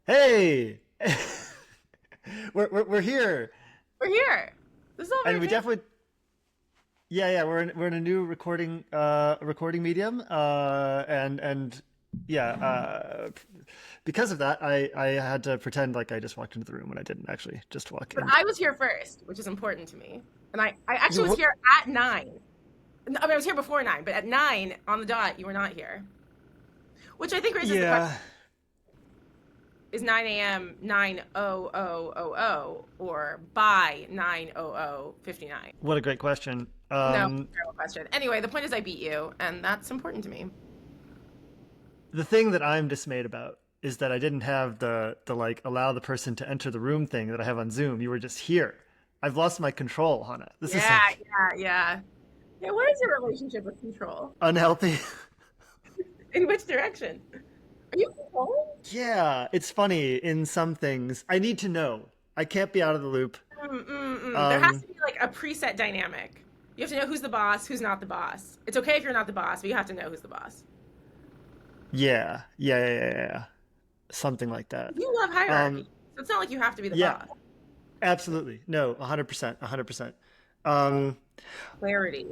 Hey, we're here, We're here. This is all and very we fancy. definitely we're in a new recording medium, and yeah, because of that, I had to pretend like I just walked into the room when I didn't actually just walk But in. I was here first, which is important to me. And I You actually was were- here at 9. No, I mean, I was here before 9, but at 9 on the dot, you were not here. Which I think raises the question, Yeah, is 9 a.m. 9:00:00 or by 9:00:59? what a great question. No, terrible question. Anyway, the point is I beat you, and that's important to me. The thing that I'm dismayed about is that I didn't have the like allow the person to enter the room thing that I have on Zoom. You were just here. I've lost my control, Hannah. This is Yeah, like yeah. Yeah, what is your relationship with control? unhealthy. In which direction? Are you controlling? Yeah, it's funny in some things. I need to know. I can't be out of the loop. There has Um, to be like a preset dynamic. You have to know who's the boss, who's not the boss. It's okay if you're not the boss, but you have to know who's the boss. yeah. Something like that. You love Um, hierarchy, so it's not like you have to be the yeah, boss. absolutely. No, 100%, 100%. Um, Clarity.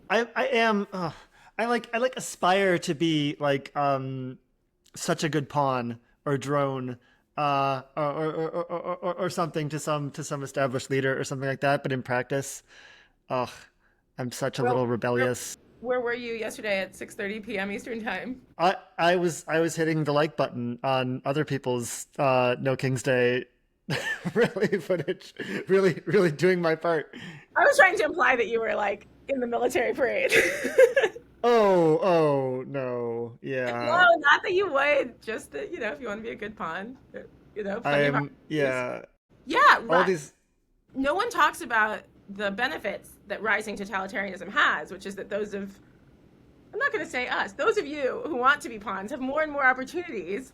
I am. I like aspire to be like such a good pawn or drone or something to some established leader or something like that. But in practice, ugh, I'm such a Well, little where, rebellious. where were you yesterday at 6:30 p.m. Eastern time? I was hitting the like button on other people's No King's Day really footage, really doing my part. I was trying to imply that you were like in the military parade. Oh no, No, yeah. not that you would, just that, if you want to be a good pawn, plenty of I'm opportunities. yeah. Yeah, All right. these No one talks about the benefits that rising totalitarianism has, which is that I'm not going to say us, those of you who want to be pawns have more and more opportunities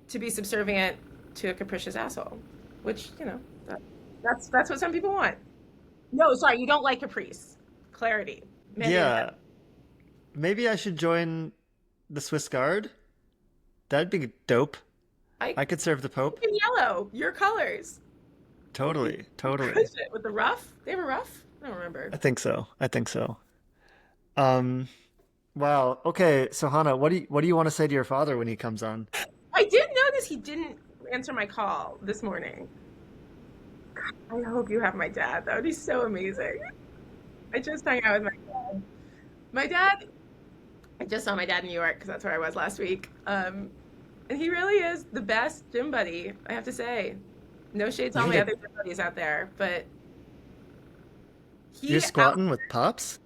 to be subservient to a capricious asshole, which, that's what some people want. No, sorry, you don't like caprice. Clarity. Mandated. yeah. Maybe I should join the Swiss Guard. That'd be dope. I I could serve the Pope. in yellow, your colors. Totally, You crush totally. it with the ruff. They have a ruff? I don't remember. I think so. I think so. Um, wow. Okay, so Hannah, what do you want to say to your father when he comes on? I did notice he didn't answer my call this morning. I hope you have my dad. That would be so amazing. I just hung out with my dad. My dad, I just saw my dad in New York because that's where I was last week. And he really is the best gym buddy, I have to say. No shade to all my You're other gym buddies out there, but you're he out. squatting with pops?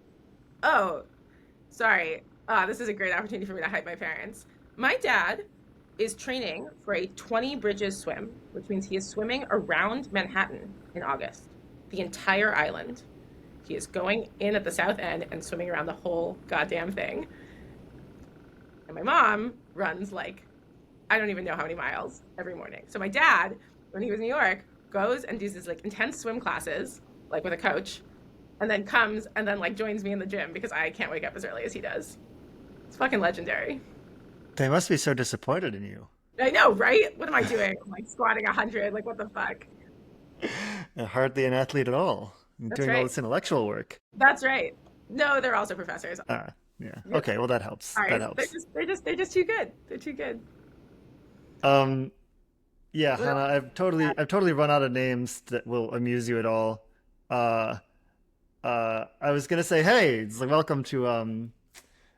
Oh, sorry. This is a great opportunity for me to hype my parents. My dad is training for a 20 bridges swim, which means he is swimming around Manhattan in August, the entire island. He is going in at the south end and swimming around the whole goddamn thing. And my mom runs like, I don't even know how many miles every morning. So my dad, when he was in New York, goes and does these like intense swim classes, like with a coach, and then comes and then like joins me in the gym because I can't wake up as early as he does. It's fucking legendary. They must be so disappointed in you. I know, right? What am I doing? I'm like squatting 100. Like, what the fuck? Hardly an athlete at all. That's Doing all right. this intellectual work. That's right. No, they're also professors. Yeah. Yep. Okay, well that helps. All That right. They're helps. just they're just they're just too good. They're too good. Um, yeah, What Hannah, else? I've totally run out of names that will amuse you at all. Uh, I was gonna say, hey, it's like welcome to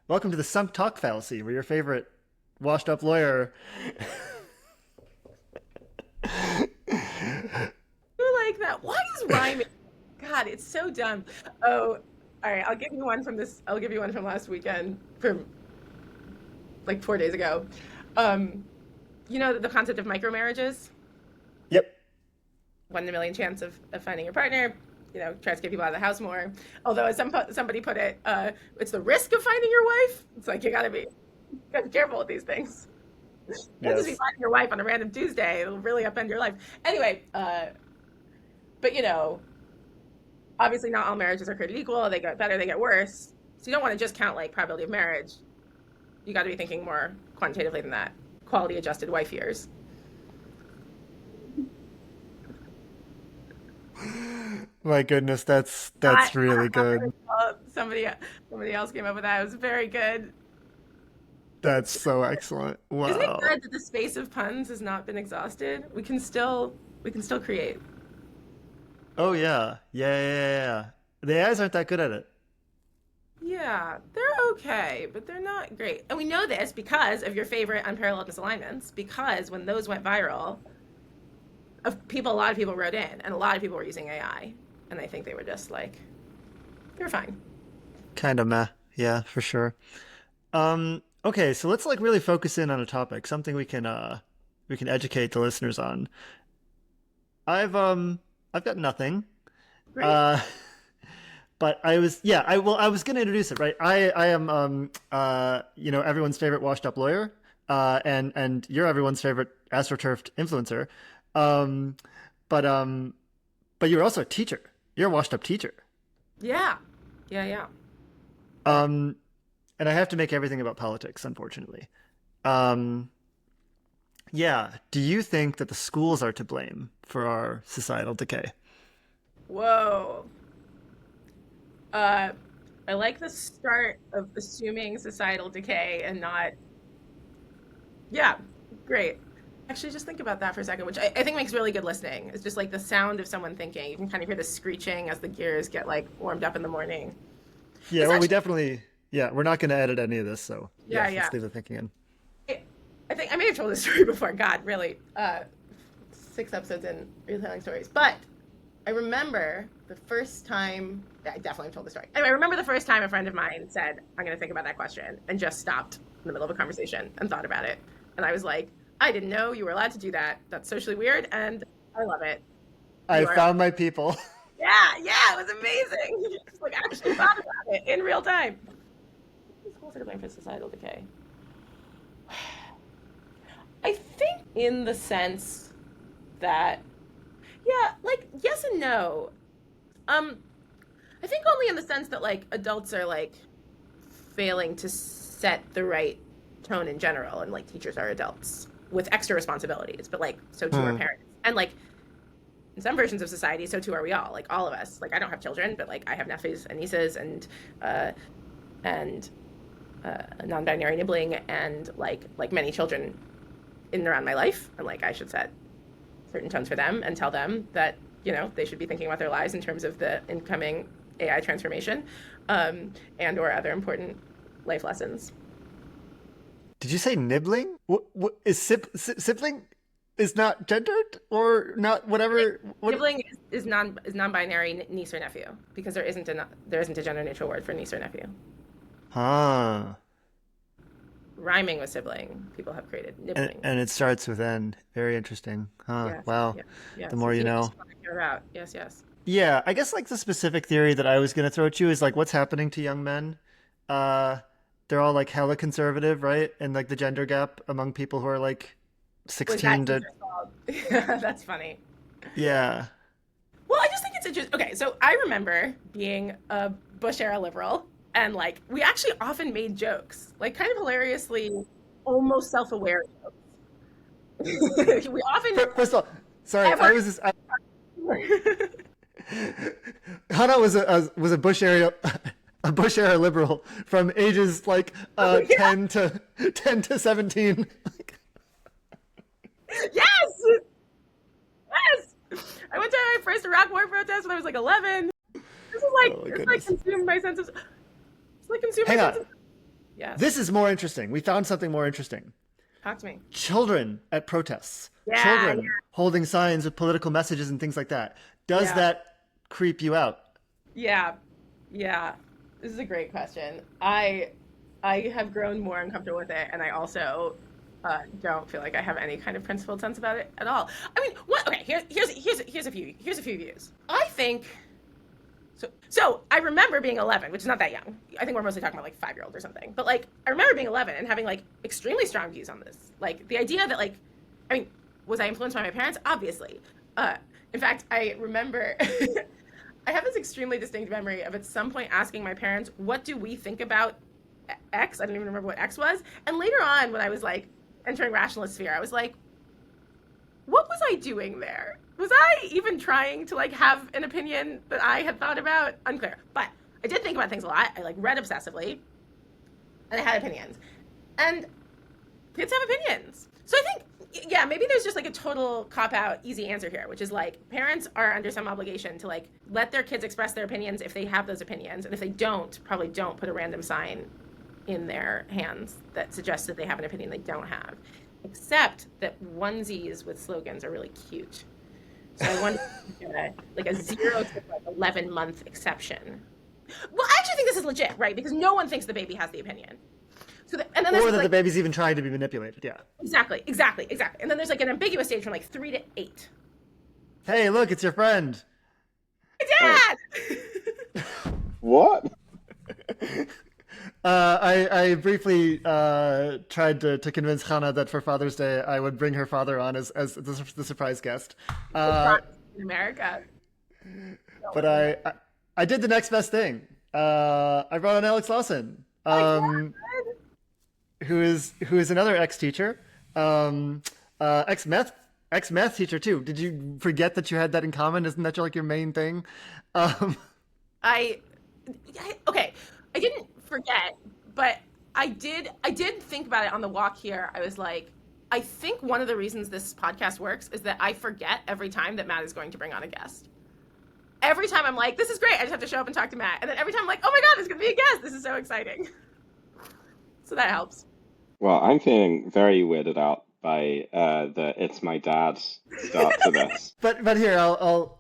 the sunk talk fallacy, where your favorite washed up lawyer. You like that? Why is rhyming? God, it's so dumb. Oh, all right. I'll give you one from this. I'll give you one from last weekend, from like 4 days ago. Um, you know the concept of micro marriages, Yep. 1 in a million chance of finding your partner. Tries to get people out of the house more. Although, as somebody put it, it's the risk of finding your wife. It's like you gotta be careful with these things. You can't just be Yes. finding your wife on a random Tuesday. It'll really upend your life. Anyway, but obviously not all marriages are created equal. They get better, they get worse. So you don't want to just count like probability of marriage. You got to be thinking more quantitatively than that. quality adjusted wife years. My goodness, Not, that's really not good. somebody else came up with that. It was very good. That's so excellent. Isn't it Wow. good that the space of puns has not been exhausted? We can still create. Oh yeah. Yeah. The AIs aren't that good at it. Yeah, they're okay, but they're not great. And we know this because of your favorite unparalleled misalignments, because when those went viral, a lot of people wrote in, and a lot of people were using AI, and I think they were just like, they were fine. Kind of meh. Yeah, for sure. Okay, so let's like really focus in on a topic, something we can educate the listeners on. I've I've got nothing. Great. Uh but I was gonna introduce it, right? I am you know, everyone's favorite washed up lawyer. And you're everyone's favorite astroturfed influencer. Um but um but you're also a teacher. You're a washed up teacher. Yeah, yeah. Yeah. Um and I have to make everything about politics, unfortunately. Um yeah, do you think that the schools are to blame for our societal decay? Whoa. Uh, I like the start of assuming societal decay and not, yeah, great. Actually, just think about that for a second, which I think makes really good listening. It's just like the sound of someone thinking. You can kind of hear the screeching as the gears get like warmed up in the morning. Yeah, It's well, we actually, definitely, yeah, we're not going to edit any of this, so yeah, yeah. let's leave the thinking in. I think I may have told this story before. God, really. 6 episodes in retelling stories. But I remember the first time, yeah, I definitely have told the story. Anyway, I remember the first time a friend of mine said, I'm going to think about that question, and just stopped in the middle of a conversation and thought about it. And I was like, I didn't know you were allowed to do that. That's socially weird, and I love it. I You are. found my people. Yeah, it was amazing. Just like actually thought about it in real time. Schools are to blame for societal decay. I think in the sense that, yeah, like yes and no. Um, I think only in the sense that like adults are like failing to set the right tone in general, and like teachers are adults with extra responsibilities, but like so too are Hmm. parents, and like in some versions of society, so too are we all. Like all of us. Like I don't have children, but like I have nephews and nieces uh, and non-binary nibbling, and like many children in and around my life, and like I should set certain tones for them and tell them that they should be thinking about their lives in terms of the incoming AI transformation, and or other important life lessons. Did you say nibbling? What is sibling is not gendered or not whatever? What? Nibbling is non-binary niece or nephew, because there isn't a gender neutral word for niece or nephew. Huh. Rhyming with sibling, people have created nibbling. And it starts with N. Very interesting. Huh. Yes, Wow. yes, The yes. more If you you know know. what I care about, yes. Yeah, I guess like the specific theory that I was gonna throw at you is like what's happening to young men. Uh, they're all like hella conservative, right? And like the gender gap among people who are like Was that 16 to teacher's fault? That's funny. yeah. Well, I just think it's interesting. Okay, so I remember being a Bush era liberal, and like we actually often made jokes, like kind of hilariously, almost self aware jokes. We often First of all, sorry, ever. Hannah was a Bush area a Bush era liberal from ages like Oh, yeah. 10 to 17. Yes, yes. I went to my first Iraq War protest when I was like 11. Oh my It's like goodness. consumed my sense of. It's like consumed my Hang sense on. of. Yes, This is more interesting. We found something more interesting. talk to me. Children at protests. Yeah, Children holding signs with political messages and things like that. Does yeah, that creep you out? yeah, yeah. This is a great question. I have grown more uncomfortable with it, and I also don't feel like I have any kind of principled sense about it at all. I mean, what? Okay, here's a few views. I think so. I remember being 11, which is not that young. I think we're mostly talking about like 5-year-old or something. But like, I remember being 11 and having like extremely strong views on this. Like the idea that like, I mean, was I influenced by my parents? Obviously. In fact, I remember. I have this extremely distinct memory of at some point asking my parents, "What do we think about X?" I don't even remember what X was. And later on, when I was like entering rationalist sphere, I was like, what was I doing there? Was I even trying to like have an opinion that I had thought about? Unclear. But I did think about things a lot. I like read obsessively, and I had opinions. And kids have opinions. So I think, yeah, maybe there's just like a total cop out, easy answer here, which is like parents are under some obligation to like let their kids express their opinions if they have those opinions. And if they don't, probably don't put a random sign in their hands that suggests that they have an opinion they don't have. Except that onesies with slogans are really cute. So I wonder like a 0 to like 11-month exception. Well, I actually think this is legit, right? Because no one thinks the baby has the opinion. So and then or that the baby's even trying to be manipulated. Yeah. Exactly. And then there's like an ambiguous stage from like 3 to 8. Hey, look, it's your friend. Dad. What? I briefly tried to convince Hannah that for Father's Day I would bring her father on as the surprise guest. In America. But I did the next best thing. I brought on Alex Lawsen, who is another ex-teacher, ex-math teacher too. Did you forget that you had that in common? Isn't that like your main thing? Okay. I didn't forget, but I did think about it on the walk here. I was like, I think one of the reasons this podcast works is that I forget every time that Matt is going to bring on a guest. Every time I'm like, this is great. I just have to show up and talk to Matt. And then every time I'm like, oh my God, there's going to be a guest. This is so exciting. So that helps. Well, I'm feeling very weirded out by the "it's my dad" start to this. But here I'll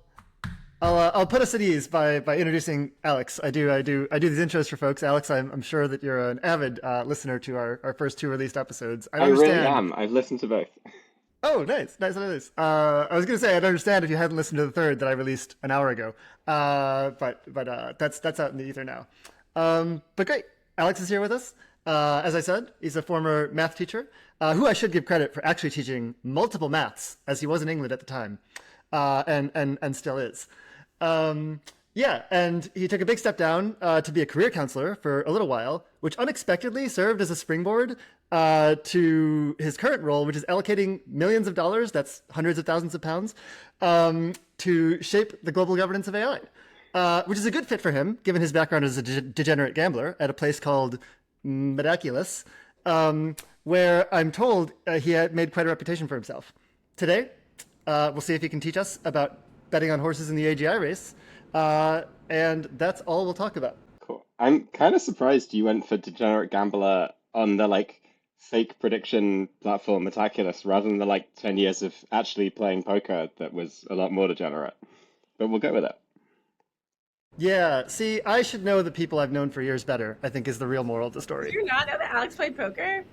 put us at ease by introducing Alex. I do these intros for folks. Alex, I'm sure that you're an avid listener to our first 2 released episodes. I really am. I've listened to both. Oh, nice. I was gonna say I'd understand if you hadn't listened to the 3rd that I released an hour ago. But that's out in the ether now. But great, Alex is here with us. As I said, he's a former math teacher, who I should give credit for actually teaching multiple maths, as he was in England at the time, and still is. Yeah, and he took a big step down to be a career counselor for a little while, which unexpectedly served as a springboard to his current role, which is allocating millions of dollars, that's hundreds of thousands of pounds, to shape the global governance of AI, which is a good fit for him, given his background as a degenerate gambler at a place called Miraculous, where I'm told he had made quite a reputation for himself. Today, we'll see if he can teach us about betting on horses in the AGI race, and that's all we'll talk about. Cool. I'm kind of surprised you went for degenerate gambler on the like fake prediction platform Metaculous rather than the like 10 years of actually playing poker that was a lot more degenerate. But we'll go with it. Yeah, see, I should know the people I've known for years better, I think is the real moral of the story. Did you not know that Alex played poker?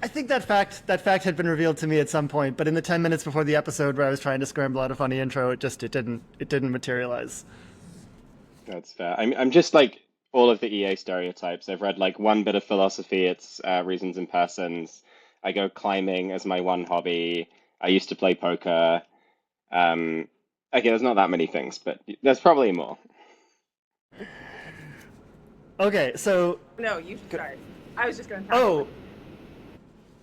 I think that fact had been revealed to me at some point, but in the 10 minutes before the episode where I was trying to scramble out a funny intro, it didn't materialize. That's fair. I'm just like all of the EA stereotypes. I've read like one bit of philosophy. It's Reasons and Persons. I go climbing as my one hobby. I used to play poker. Okay, there's not that many things, but there's probably more. Okay, so No, you should start. I was just going to talk. oh.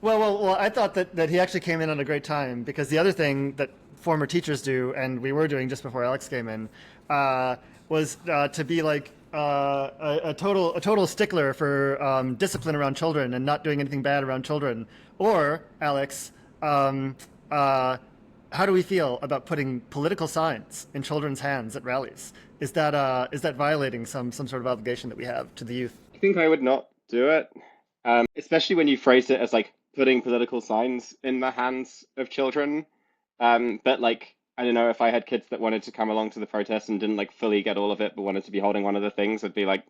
Well, I thought that he actually came in on a great time, because the other thing that former teachers do, and we were doing just before Alex came in, was to be like a total stickler for discipline around children and not doing anything bad around children. Or, Alex, how do we feel about putting political signs in children's hands at rallies? Is that violating some sort of obligation that we have to the youth? I think I would not do it, especially when you phrase it as like putting political signs in the hands of children. But like, I don't know, if I had kids that wanted to come along to the protest and didn't like fully get all of it, but wanted to be holding one of the things, I'd be like,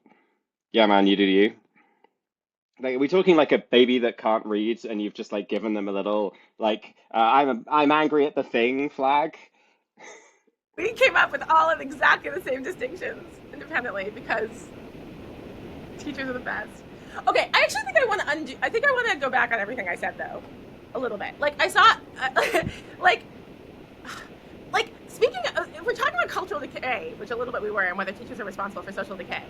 yeah, man, you do you. Like, are we talking like a baby that can't read and you've just like given them a little like, I'm angry at the thing flag? We came up with all of exactly the same distinctions independently because teachers are the best. Okay, I actually think I want to go back on everything I said though, a little bit. Like I saw, like speaking of, if we're talking about cultural decay, which a little bit we were, and whether teachers are responsible for social decay.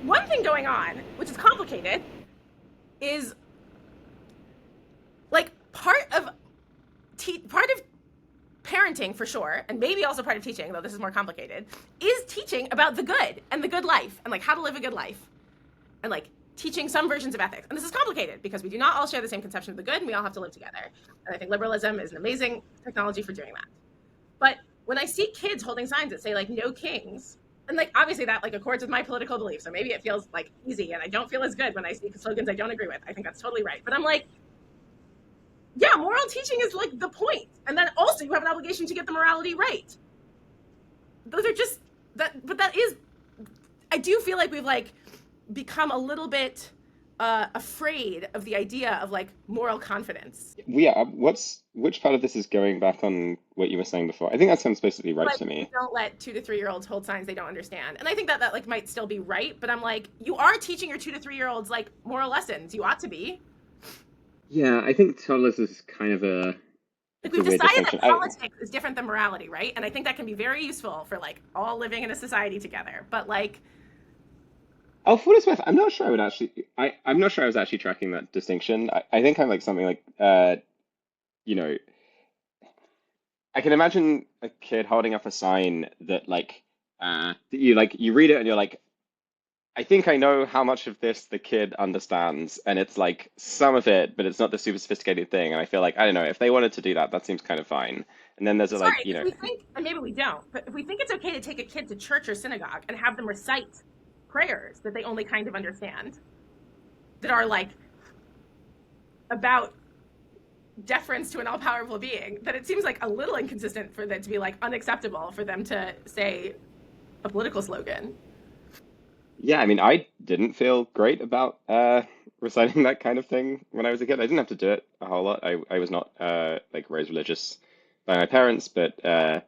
One thing going on, which is complicated, is part of parenting for sure, and maybe also part of teaching, though this is more complicated, is teaching about the good and the good life and like how to live a good life and like teaching some versions of ethics. And this is complicated because we do not all share the same conception of the good and we all have to live together. And I think liberalism is an amazing technology for doing that. But when I see kids holding signs that say like no kings, and like obviously that like accords with my political beliefs, so maybe it feels like easy and I don't feel as good when I see slogans I don't agree with. I think that's totally right. But I'm like, yeah, moral teaching is like the point. And then also you have an obligation to get the morality right. Those are just that, but that is, I do feel like we've like become a little bit afraid of the idea of like moral confidence. Yeah, which part of this is going back on what you were saying before? I think that sounds basically right Like, to me. don't let 2 to 3 year olds hold signs they don't understand. And I think that like might still be right, but I'm like, you are teaching your 2 to 3 year olds like moral lessons. You ought to be. Yeah, I think toddlers is kind of a Like it's a we've weird decided distinction. that politics is different than morality, right? And I think that can be very useful for like all living in a society together. But like, Oh, for what it's worth, I'm not sure I would actually. I'm not sure I was actually tracking that distinction. I think I'm like something like, you know, I can imagine a kid holding up a sign that like you read it and you're like, I think I know how much of this the kid understands, and it's like some of it, but it's not the super sophisticated thing. And I feel like I don't know if they wanted to do that, that seems kind of fine. And then there's a sorry, like, you if know, we think, and maybe we don't, but if we think it's okay to take a kid to church or synagogue and have them recite prayers that they only kind of understand, that are like about deference to an all-powerful being, that it seems like a little inconsistent for that to be like unacceptable for them to say a political slogan. yeah, I mean, I didn't feel great about reciting that kind of thing when I was a kid. I didn't have to do it a whole lot. I was not like raised religious by my parents, but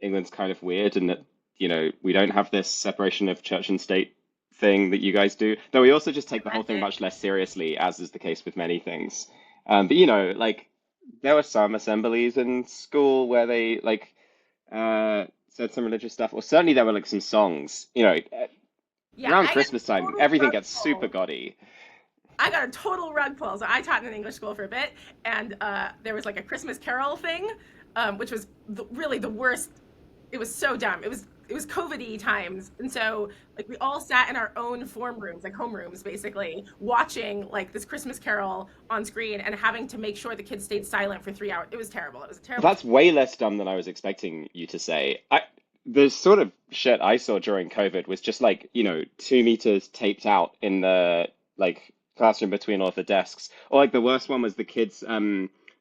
England's kind of weird in that, you know, we don't have this separation of church and state thing that you guys do. Though we also just take the whole thing much less seriously, as is the case with many things. But you know, like there were some assemblies in school where they like said some religious stuff, or certainly there were like some songs. You know, Yeah, around I got Christmas time, total everything rug gets super pull. gaudy. I got a total rug pull. So I taught in an English school for a bit, and there was like a Christmas Carol thing, which was really the worst. It was so dumb. It was COVID-y times, and so like we all sat in our own form rooms, like homerooms, basically, watching like this Christmas Carol on screen and having to make sure the kids stayed silent for 3 hours. It was terrible. It was a terrible. That's way less dumb than I was expecting you to say. The sort of shit I saw during COVID was just like, you know, 2 meters taped out in the like classroom between all of the desks. Or like the worst one was the kids,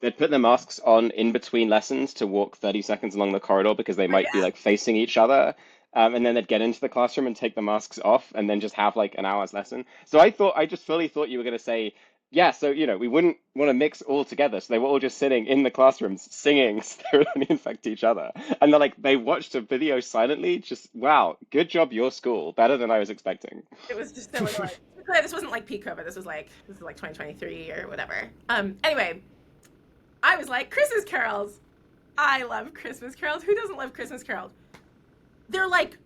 they'd put their masks on in between lessons to walk 30 seconds along the corridor because they Oh, might be yeah. like facing each other. And then they'd get into the classroom and take the masks off and then just have like an hour's lesson. So I just fully thought you were going to say, yeah, so, you know, we wouldn't want to mix all together. So they were all just sitting in the classrooms singing so they would only infect each other. And then, like, they watched a video silently. Just, wow, good job, your school. Better than I was expecting. It was just so annoying. This wasn't like peak COVID. This was like 2023 or whatever. Anyway, I was like, Christmas carols. I love Christmas carols. Who doesn't love Christmas carols? They're like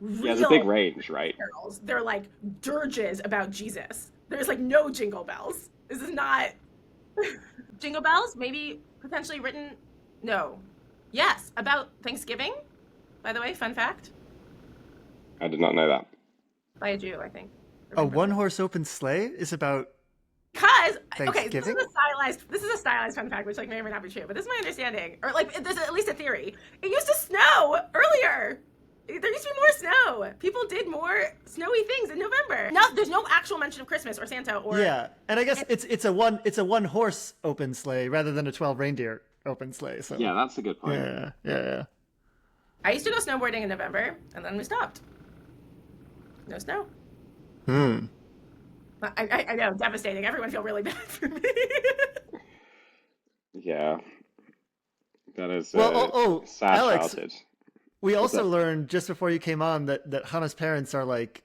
Yeah, there's a big real range, right? carols. They're like dirges about Jesus. There's like no jingle bells. This is not jingle bells. Maybe potentially written. No. Yes, about Thanksgiving. By the way, fun fact. I did not know that. By a Jew, I think. A one-horse open sleigh is about Because okay, Thanksgiving? this is a stylized fun fact, which like may or may not be true, but this is my understanding, or like there's at least a theory. It used to snow earlier. There used to be more snow. People did more snowy things in November. Now there's no actual mention of Christmas or Santa or Yeah, and I guess it's a one horse open sleigh rather than a 12 reindeer open sleigh. So Yeah, that's a good point. yeah. I used to go snowboarding in November, and then we stopped. No snow. I know, devastating. Everyone feel really bad for me. Yeah, that is Well, sad Alex, childhood. we What's also up? learned just before you came on that Hannah's parents are like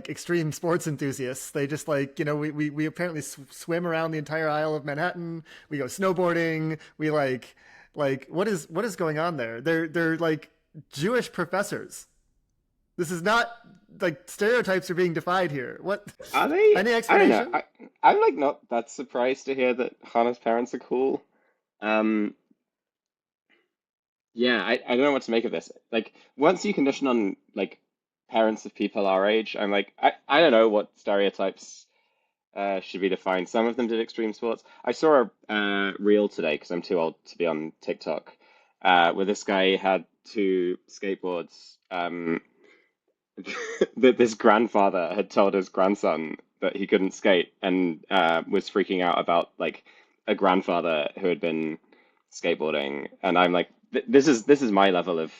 extreme sports enthusiasts. They just like, you know, we apparently swim around the entire Isle of Manhattan. We go snowboarding. We like what is going on there? They're like Jewish professors. This is not like stereotypes are being defied here. What? Are they? Any I don't know. explanation? I'm like not that surprised to hear that Hannah's parents are cool. Um, yeah, I don't know what to make of this. Like, once you condition on like parents of people our age, I'm like, I don't know what stereotypes should be defined. Some of them did extreme sports. I saw a reel today because I'm too old to be on TikTok, where this guy had two skateboards. That this grandfather had told his grandson that he couldn't skate and was freaking out about like a grandfather who had been skateboarding. And I'm like, this is my level of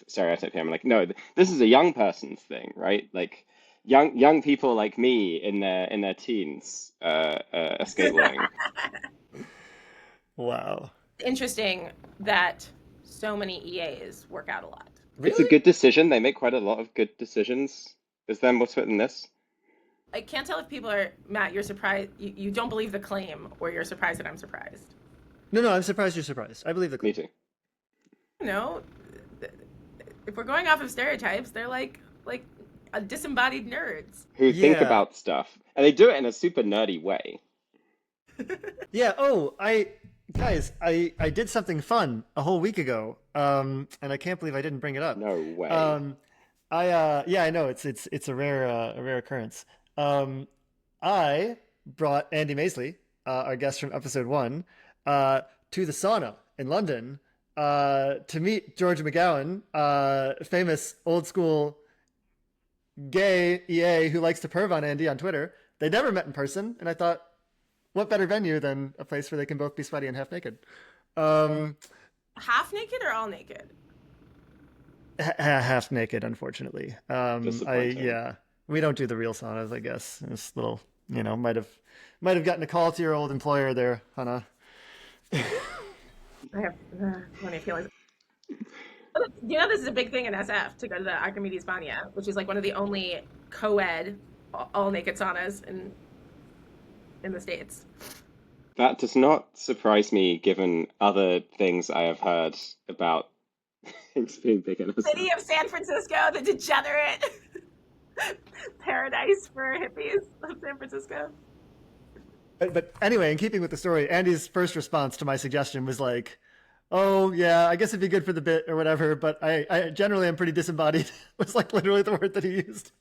stereotype here. I'm like, no, this is a young person's thing, right? Like young people like me in their teens are skateboarding. Wow. Interesting that so many EAs work out a lot. It's a Really? good decision. They make quite a lot of good decisions. Is there more to it than this? I can't tell if people are, Matt, you're surprised, you don't believe the claim, or you're surprised that I'm surprised. No, no, I'm surprised you're surprised. I believe the Me claim. too. You know, if we're going off of stereotypes, they're like a disembodied nerds. Who think Yeah. about stuff, and they do it in a super nerdy way. Yeah. Oh, guys, I did something fun a whole week ago. And I can't believe I didn't bring it up. No way. Um, yeah, I know it's a rare occurrence. Um, I brought Andy Maisley, our guest from episode one, to the sauna in London, to meet George McGowan, famous old school gay EA who likes to perv on Andy on Twitter. They never met in person, and I thought, what better venue than a place where they can both be sweaty and half naked? Um, Half naked or all naked? Half naked, unfortunately. Disappointing. Yeah, we don't do the real saunas, I guess. This little, might have gotten a call to your old employer there, Hannah. I have plenty of feelings. You know, this is a big thing in SF to go to the Archimedes Banya, which is like one of the only co-ed all naked saunas in the States. That does not surprise me, given other things I have heard about things being big in us. City of San Francisco, the degenerate paradise for hippies of San Francisco. But anyway, in keeping with the story, Andy's first response to my suggestion was like, "Oh yeah, I guess it'd be good for the bit or whatever." But I generally am pretty disembodied. Was like literally the word that he used.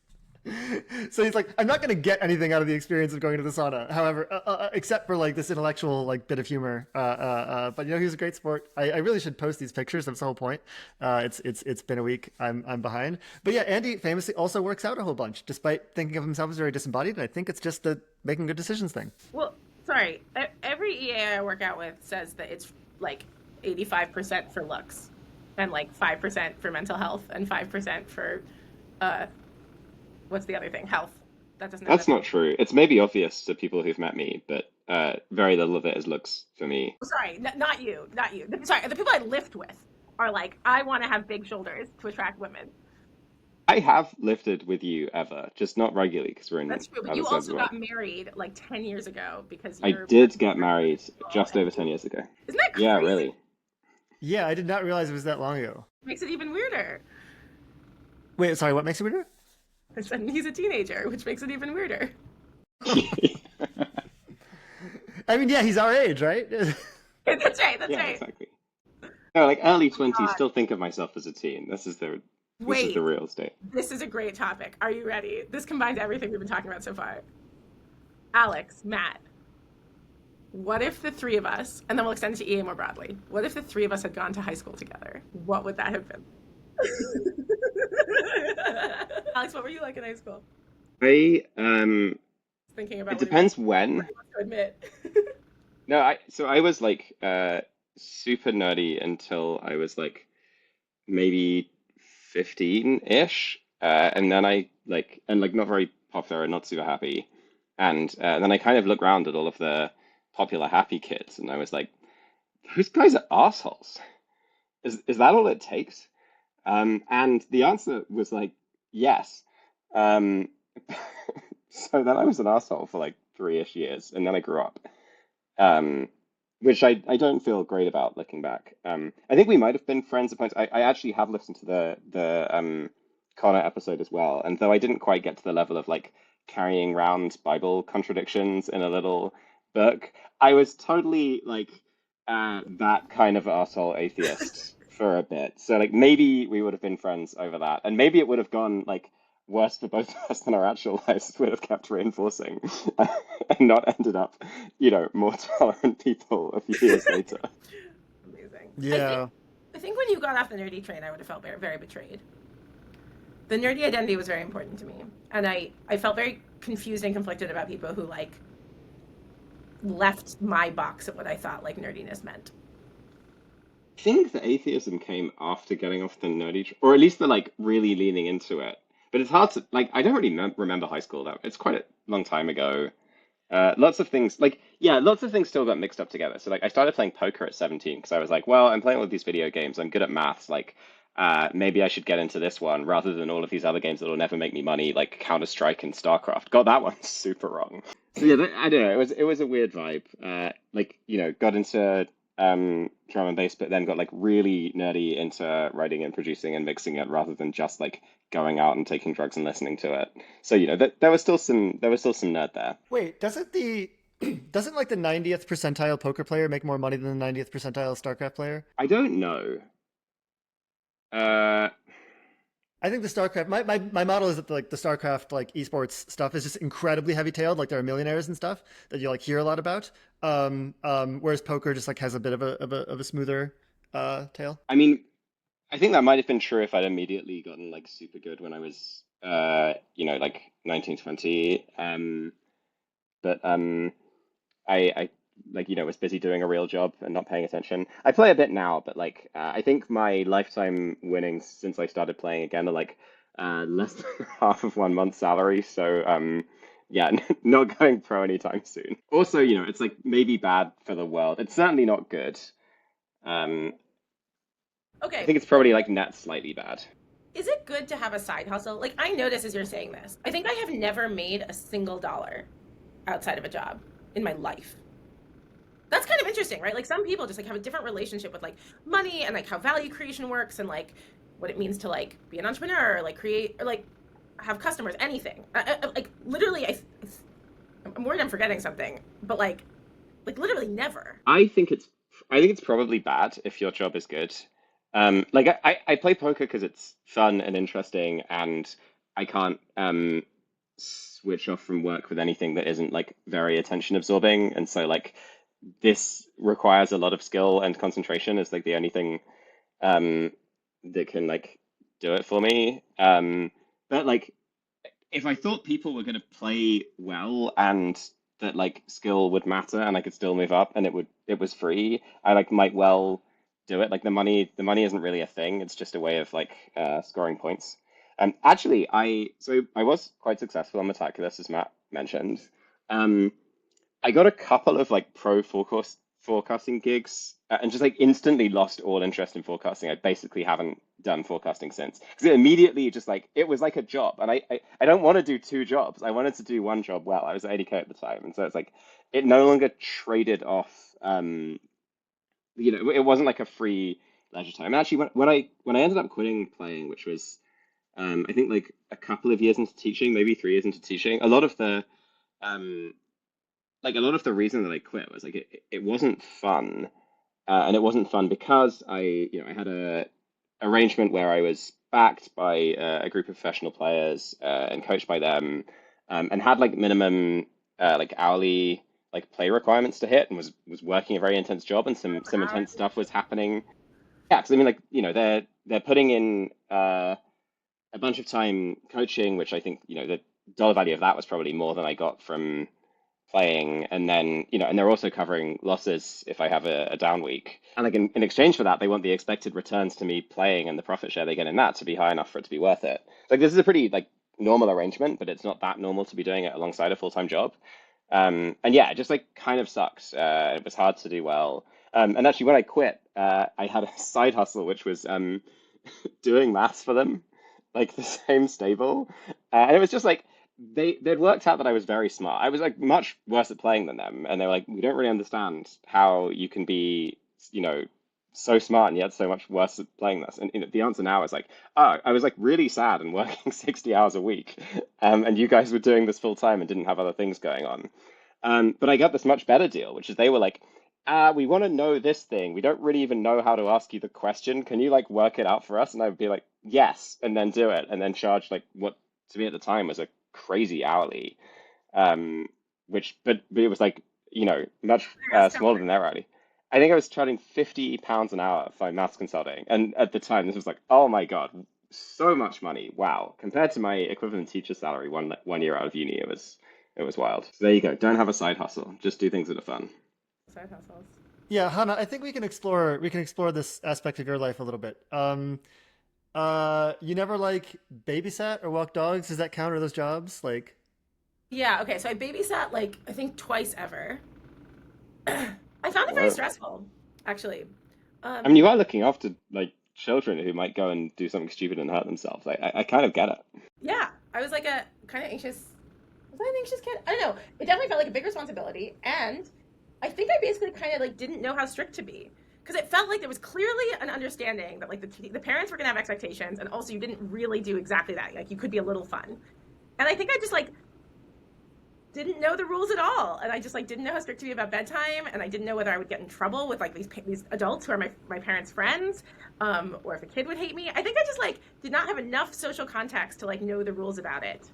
So he's like, I'm not going to get anything out of the experience of going to the sauna. However, except for like this intellectual like bit of humor. But he was a great sport. I really should post these pictures. That's the whole point. It's been a week. I'm behind. But yeah, Andy famously also works out a whole bunch, despite thinking of himself as very disembodied. And I think it's just the making good decisions thing. Well, sorry, every EA I work out with says that it's like 85% for looks, and like 5% for mental health, and 5% for uh, what's the other thing? Health. That doesn't add That's up. not true. It's maybe obvious to people who've met me, but very little of it is looks for me. Sorry, not you, not you. Sorry, the people I lift with are like, I want to have big shoulders to attract women. I have lifted with you ever, just not regularly because we're in That's true, but other you sides of also the world. got married like 10 years ago because I you're did get married beautiful just and over 10 years ago. isn't that Yeah, crazy? really. Yeah, I did not realize it was that long ago. Makes it even weirder. Wait, sorry, what makes it weirder? And he's a teenager, which makes it even weirder. I mean, yeah, he's our age, right? That's right, that's Yeah, right. exactly. No, like early Oh 20s, God. still think of myself as a teen. This is the Wait, real state. this is a great topic. Are you ready? This combines everything we've been talking about so far. Alex, Matt, what if the three of us, and then we'll extend it to EA more broadly, what if the three of us had gone to high school together? What would that have been? Alex, what were you like in high school? I Thinking about It what he wants depends when. to admit. No, I was like super nerdy until I was like maybe 15-ish. And then I like and like not very popular and not super happy. And then I kind of looked around at all of the popular happy kids and I was like, those guys are assholes. Is that all it takes? And the answer was like, yes. Um, so then I was an asshole for like 3-ish years, and then I grew up, um, which I don't feel great about looking back. I think we might have been friends at points. I actually have listened to the Connor episode as well, and though I didn't quite get to the level of like carrying around Bible contradictions in a little book, I was totally like that kind of asshole atheist for a bit. So like maybe we would have been friends over that, and maybe it would have gone like worse for both of us than our actual lives would have kept reinforcing, and not ended up, more tolerant people a few years later. Amazing. Yeah. I think when you got off the nerdy train, I would have felt very, very betrayed. The nerdy identity was very important to me, and I felt very confused and conflicted about people who like left my box of what I thought like nerdiness meant. I think the atheism came after getting off the nerdy, or at least the like really leaning into it. But it's hard to like. I don't really remember high school though. It's quite a long time ago. Lots of things like yeah, lots of things still got mixed up together. So like I started playing poker at 17 because I was like, well, I'm playing all of these video games. I'm good at maths. Like maybe I should get into this one rather than all of these other games that will never make me money, like Counter-Strike and StarCraft. Got that one super wrong. So yeah, I don't know. It was a weird vibe. Like got into drum and bass, but then got like really nerdy into writing and producing and mixing it rather than just like going out and taking drugs and listening to it. So there was still some nerd there. Wait, doesn't like the 90th percentile poker player make more money than the 90th percentile StarCraft player? I don't know. Uh, I think the StarCraft my model is that the StarCraft like esports stuff is just incredibly heavy tailed. Like there are millionaires and stuff that you like hear a lot about. Whereas poker just like has a bit of a smoother tail. I mean, I think that might have been true if I'd immediately gotten like super good when I was, like 19, 20. But I like was busy doing a real job and not paying attention. I play a bit now, but like I think my lifetime winnings since I started playing again are like less than half of 1 month's salary. So yeah, not going pro anytime soon. Also, it's like maybe bad for the world. It's certainly not good. Um, I Okay, think it's probably like net slightly bad. is it good to have a side hustle? Like I notice as you're saying this, I think I have never made a single dollar outside of a job in my life. That's kind of interesting, right? Like some people just like have a different relationship with like money and like how value creation works and like what it means to like be an entrepreneur or like create or like have customers, anything. Like literally, I'm worried I'm forgetting something, but like literally never. I think it's I think it's probably bad if your job is good. Like I play poker because it's fun and interesting, and I can't switch off from work with anything that isn't like very attention absorbing, and so like this requires a lot of skill and concentration is like the only thing um that can like do it for me. But like if I thought people were going to play well and that like skill would matter and I could still move up and it was free, I like might well do it. Like the money isn't really a thing. It's just a way of like scoring points. Actually, I was quite successful on Metaculus, as Matt mentioned. Um, I got a couple of like pro forecasting gigs and just like instantly lost all interest in forecasting. I basically haven't done forecasting since because it immediately just like it was like a job, and I don't want to do two jobs. I wanted to do one job well. I was at 80K at the time, and so it's like it no longer traded off. It wasn't like a free leisure time. And actually, when I ended up quitting playing, which was I think like a couple of years into teaching, maybe 3 years into teaching, um, a lot of the reason that I quit was like it wasn't fun, and it wasn't fun because I had a arrangement where I was backed by a group of professional players and coached by them, and had like minimum like hourly like play requirements to hit, and was working a very intense job, and some intense stuff was happening. Yeah, because I mean like they're putting in a bunch of time coaching, which I think the dollar value of that was probably more than I got from playing, and then and they're also covering losses if I have a down week, and like in exchange for that they want the expected returns to me playing and the profit share they get in that to be high enough for it to be worth it. Like this is a pretty like normal arrangement, but it's not that normal to be doing it alongside a full-time job. And yeah, it just like kind of sucks. It was hard to do well. And actually when I quit, I had a side hustle which was doing maths for them, like the same stable. And it was just like they'd worked out that I was very smart. I was like much worse at playing than them, and they were like, "We don't really understand how you can be, you know, so smart and yet so much worse at playing this." And the answer now is like, "Oh, I was like really sad and working 60 hours a week, and you guys were doing this full time and didn't have other things going on." But I got this much better deal, which is they were like we want to know this thing. We don't really even know how to ask you the question. Can you like work it out for us? And I would be like, yes, and then do it, and then charge like what to me at the time was a crazy hourly, um, which but it was like much Yes, how smaller than their hourly. I think I was charging £50 an hour for my maths consulting, and at the time this was like, oh my God, so much money. Wow, compared to my equivalent teacher salary one year out of uni, it was wild. So there you go. Don't have a side hustle. Just do things that are fun. side hustles. Yeah, Hannah, I think we can explore this aspect of your life a little bit. You never like babysat or walk dogs? Does that count? Are those jobs? Like, Yeah, okay, so I babysat like I think twice ever. I found it very Whoa. stressful, actually. I mean, Um, you are looking after like children who might go and do something stupid and hurt themselves. I kind of get it. yeah, I was like a kind of anxious. Was I an anxious kid? I don't know. It definitely felt like a big responsibility, and I think I basically kind of like didn't know how strict to be because it felt like there was clearly an understanding that like the parents were gonna have expectations, and also you didn't really do exactly that. Like you could be a little fun, and I think I just like didn't know the rules at all, and I just like didn't know how strict to be about bedtime, and I didn't know whether I would get in trouble with like these adults who are my parents' friends, or if a kid would hate me. I think I just like did not have enough social context to like know the rules about it.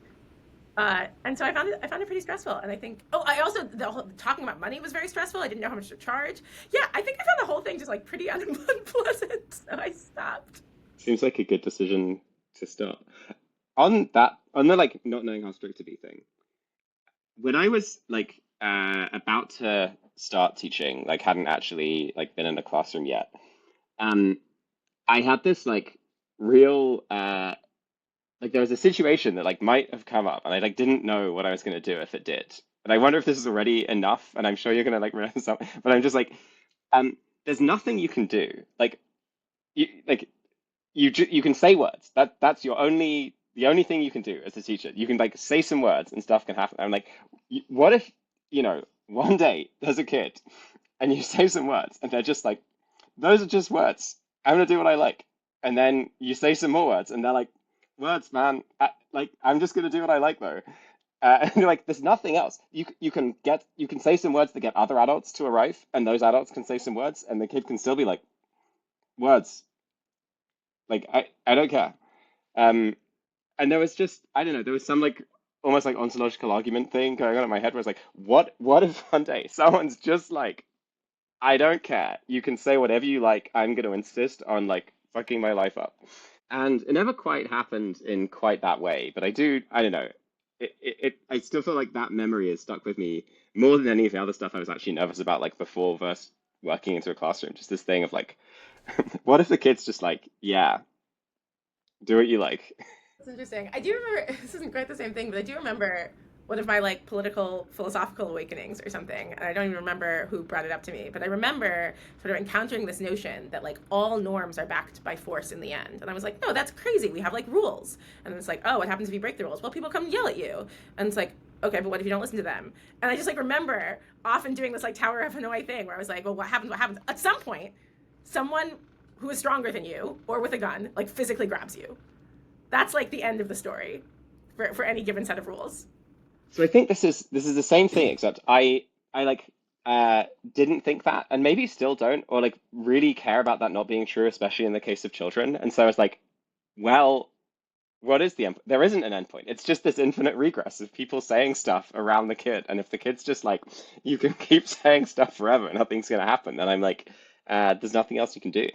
And so I found it pretty stressful. And I think, oh, I also the whole talking about money was very stressful. I didn't know how much to charge. Yeah, I think I found the whole thing just like pretty unpleasant. So I stopped. Seems like a good decision to start. On the like not knowing how strict to be thing. When I was like about to start teaching, like hadn't actually like been in a classroom yet. Um, I had this like real like there was a situation that like might have come up and I like didn't know what I was going to do if it did. And I wonder if this is already enough, and I'm sure you're going to like remember something, but I'm just like there's nothing you can do. Like you can say words. That's the only thing you can do as a teacher. You can like say some words and stuff can happen. I'm like, what if, one day there's a kid and you say some words and they're just like, those are just words. I'm gonna do what I like. And then you say some more words and they're like, words, man. Like I'm just gonna do what I like though. And you're like, there's nothing else. You can say some words that get other adults to arrive, and those adults can say some words, and the kid can still be like, words. Like I don't care. Um, and there was just I don't know, there was some like almost like ontological argument thing going on in my head where it's like, what if one day someone's just like, I don't care. You can say whatever you like. I'm going to insist on like fucking my life up. And it never quite happened in quite that way, but I don't know. I still feel like that memory is stuck with me more than any of the other stuff I was actually nervous about, like before versus working into a classroom. Just this thing of like, what if the kid's just like, yeah, do what you like? It's interesting. I do remember this isn't quite the same thing, but I do remember one of my like political philosophical awakenings or something. And I don't even remember who brought it up to me, but I remember sort of encountering this notion that like all norms are backed by force in the end. And I was like, no, that's crazy. We have like rules. And it's like, oh, what happens if you break the rules? Well, people come and yell at you. And it's like, okay, but what if you don't listen to them? And I just like remember often doing this like Tower of Hanoi thing where I was like, well, what happens? What happens? At some point, someone who is stronger than you or with a gun like physically grabs you. That's like the end of the story for any given set of rules. So I think this is the same thing, except I like didn't think that, and maybe still don't, or like really care about that not being true, especially in the case of children. And so I was like, well, what is the end? There isn't an endpoint. It's just this infinite regress of people saying stuff around the kid, and if the kid's just like, you can keep saying stuff forever, and nothing's gonna happen, then I'm like, there's nothing else you can do.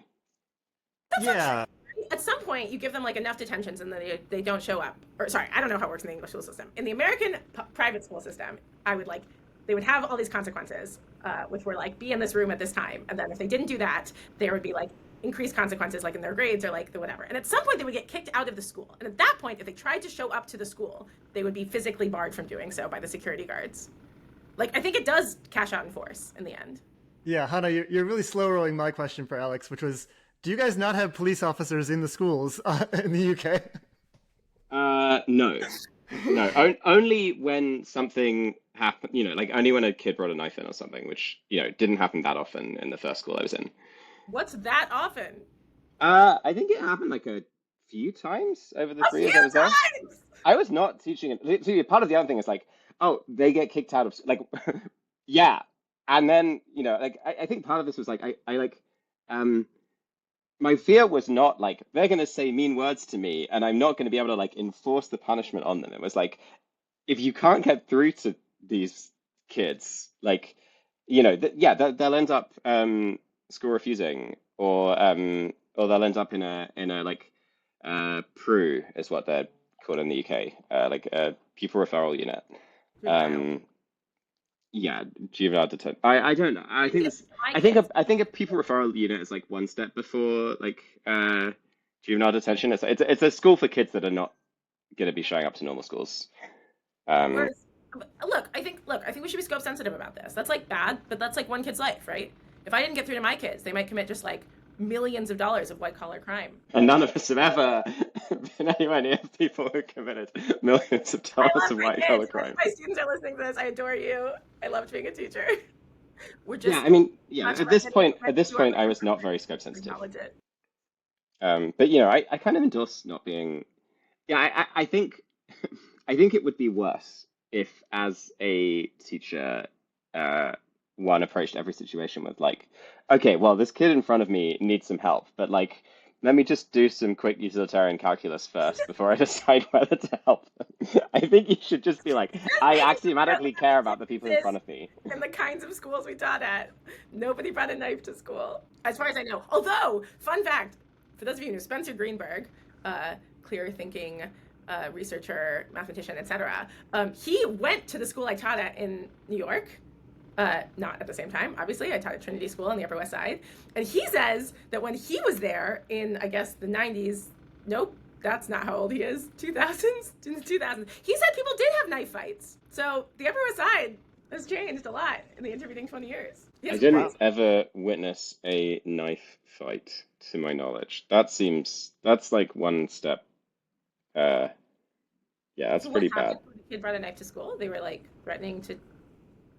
That's not true. yeah, At some point, you give them like enough detentions and then they don't show up. Or sorry, I don't know how it works in the English school system. In the American private school system, I would like they would have all these consequences, which were like be in this room at this time, and then if they didn't do that, there would be like increased consequences, like in their grades or like the whatever. And at some point, they would get kicked out of the school. And at that point, if they tried to show up to the school, they would be physically barred from doing so by the security guards. Like I think it does cash out in force in the end. yeah, Hannah, you're really slow rolling my question for Alex, which was, do you guys not have police officers in the schools in the UK? No, no. Only when something happened, like only when a kid brought a knife in or something, which didn't happen that often in the first school I was in. What's that often? I think it happened like a few times over the A 3 years I few was there. times. I was not teaching it. See, part of the other thing is like, oh, they get kicked out of like, yeah. and then, like I think part of this was like I like um my fear was not like they're gonna say mean words to me and I'm not gonna be able to like enforce the punishment on them. It was like if you can't get through to these kids, like, yeah, they'll end up school refusing, or they'll end up in a like PRU is what they're called in the UK, like a pupil referral unit. Juvenile. Um, yeah, juvenile detention. I don't know. I think It's this. my I think kids. a pupil referral unit is like one step before like juvenile detention. It's a school for kids that are not going to be showing up to normal schools. Um, Whereas, look, I think we should be scope sensitive about this. That's like bad, but that's like one kid's life, right? If I didn't get through to my kids, they might commit just like millions of dollars of white collar crime. and none of us have ever been anywhere near people who committed millions of I dollars love of my white collar kids. If crime. my students are listening to this, I adore you. I loved being a teacher. We're Yeah, just I mean, yeah. not to reckon At this you are point, I was not very scope sensitive. acknowledge it. But I kind of endorse not being. Yeah, I think I think it would be worse if, as a teacher, uh, one approached every situation with like, okay, well, this kid in front of me needs some help, but like, let me just do some quick utilitarian calculus first before I decide whether to help them. I think you should just be like, Just I making sure axiomatically that care the about the people in front differences of me. and the kinds of schools we taught at. Nobody brought a knife to school, as far as I know. Although, fun fact, for those of you who know, Spencer Greenberg, clear thinking researcher, mathematician, etc., he went to the school I taught at in New York. Not at the same time, obviously. I taught at Trinity School on the Upper West Side. And he says that when he was there in, I guess, the 90s, nope, that's not how old he is, 2000s? In the 2000s, he said people did have knife fights. So the Upper West Side has changed a lot in the intervening 20 years. I Yes, didn't Wow. please. ever witness a knife fight, to my knowledge. That's like one step. Uh, yeah, that's So what pretty bad. happened when the kid brought a knife to school? They were like threatening to,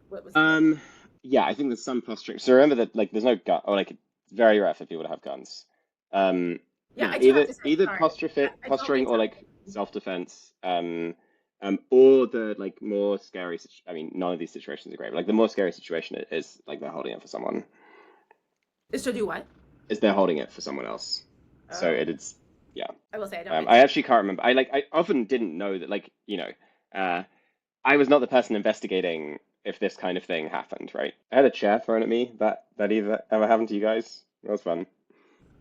what? Um, yeah, I think there's some posturing. So remember that like there's no gun, or like it's very rare for people to have guns. Yeah, Yeah, I do have to say, either sorry. I totally posturing or accept like self-defense. Or the like more scary. I mean, none of these situations are great. But, like the more scary situation is like they're holding it for someone. it. So do what? Is they're holding it for someone else. So Oh, it's yeah. I will say I don't I accept. actually can't remember. I often didn't know that like uh, I was not the person investigating if this kind of thing happened, right? I had a chair thrown at me. That either ever happened to you guys? That was fun.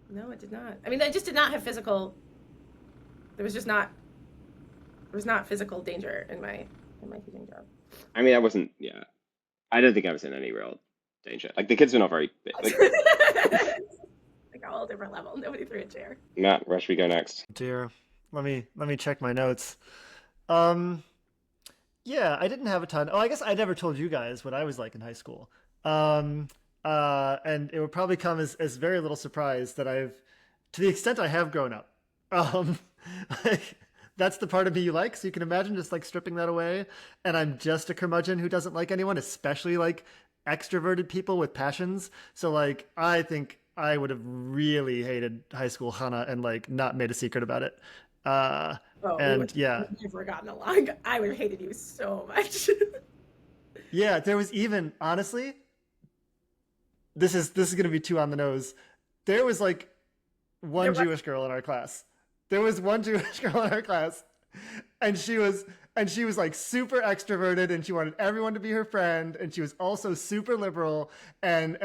No, it did not. I mean, I just did not have physical. There was just not. There was not physical danger in my teaching job. I mean, I wasn't. Yeah, I don't think I was in any real danger. Like the kids were not very big. Like Like a whole different level. Nobody threw a chair. Matt, where should we go next? Dear. Let me check my notes. Um, yeah, I didn't have a ton. Oh, I guess I never told you guys what I was like in high school. Um, and it would probably come as very little surprise that to the extent I have grown up. Um, like, that's the part of me you like. So you can imagine just like stripping that away, and I'm just a curmudgeon who doesn't like anyone, especially like extroverted people with passions. So like, I think I would have really hated high school Hana and like not made a secret about it. Uh, Oh, we would and yeah, have never gotten along. I would have hated you so much. yeah, there was even honestly, this is gonna be too on the nose. There was like There one was. Jewish girl in our class. There was one Jewish girl in our class, and she was like super extroverted, and she wanted everyone to be her friend, and she was also super liberal, and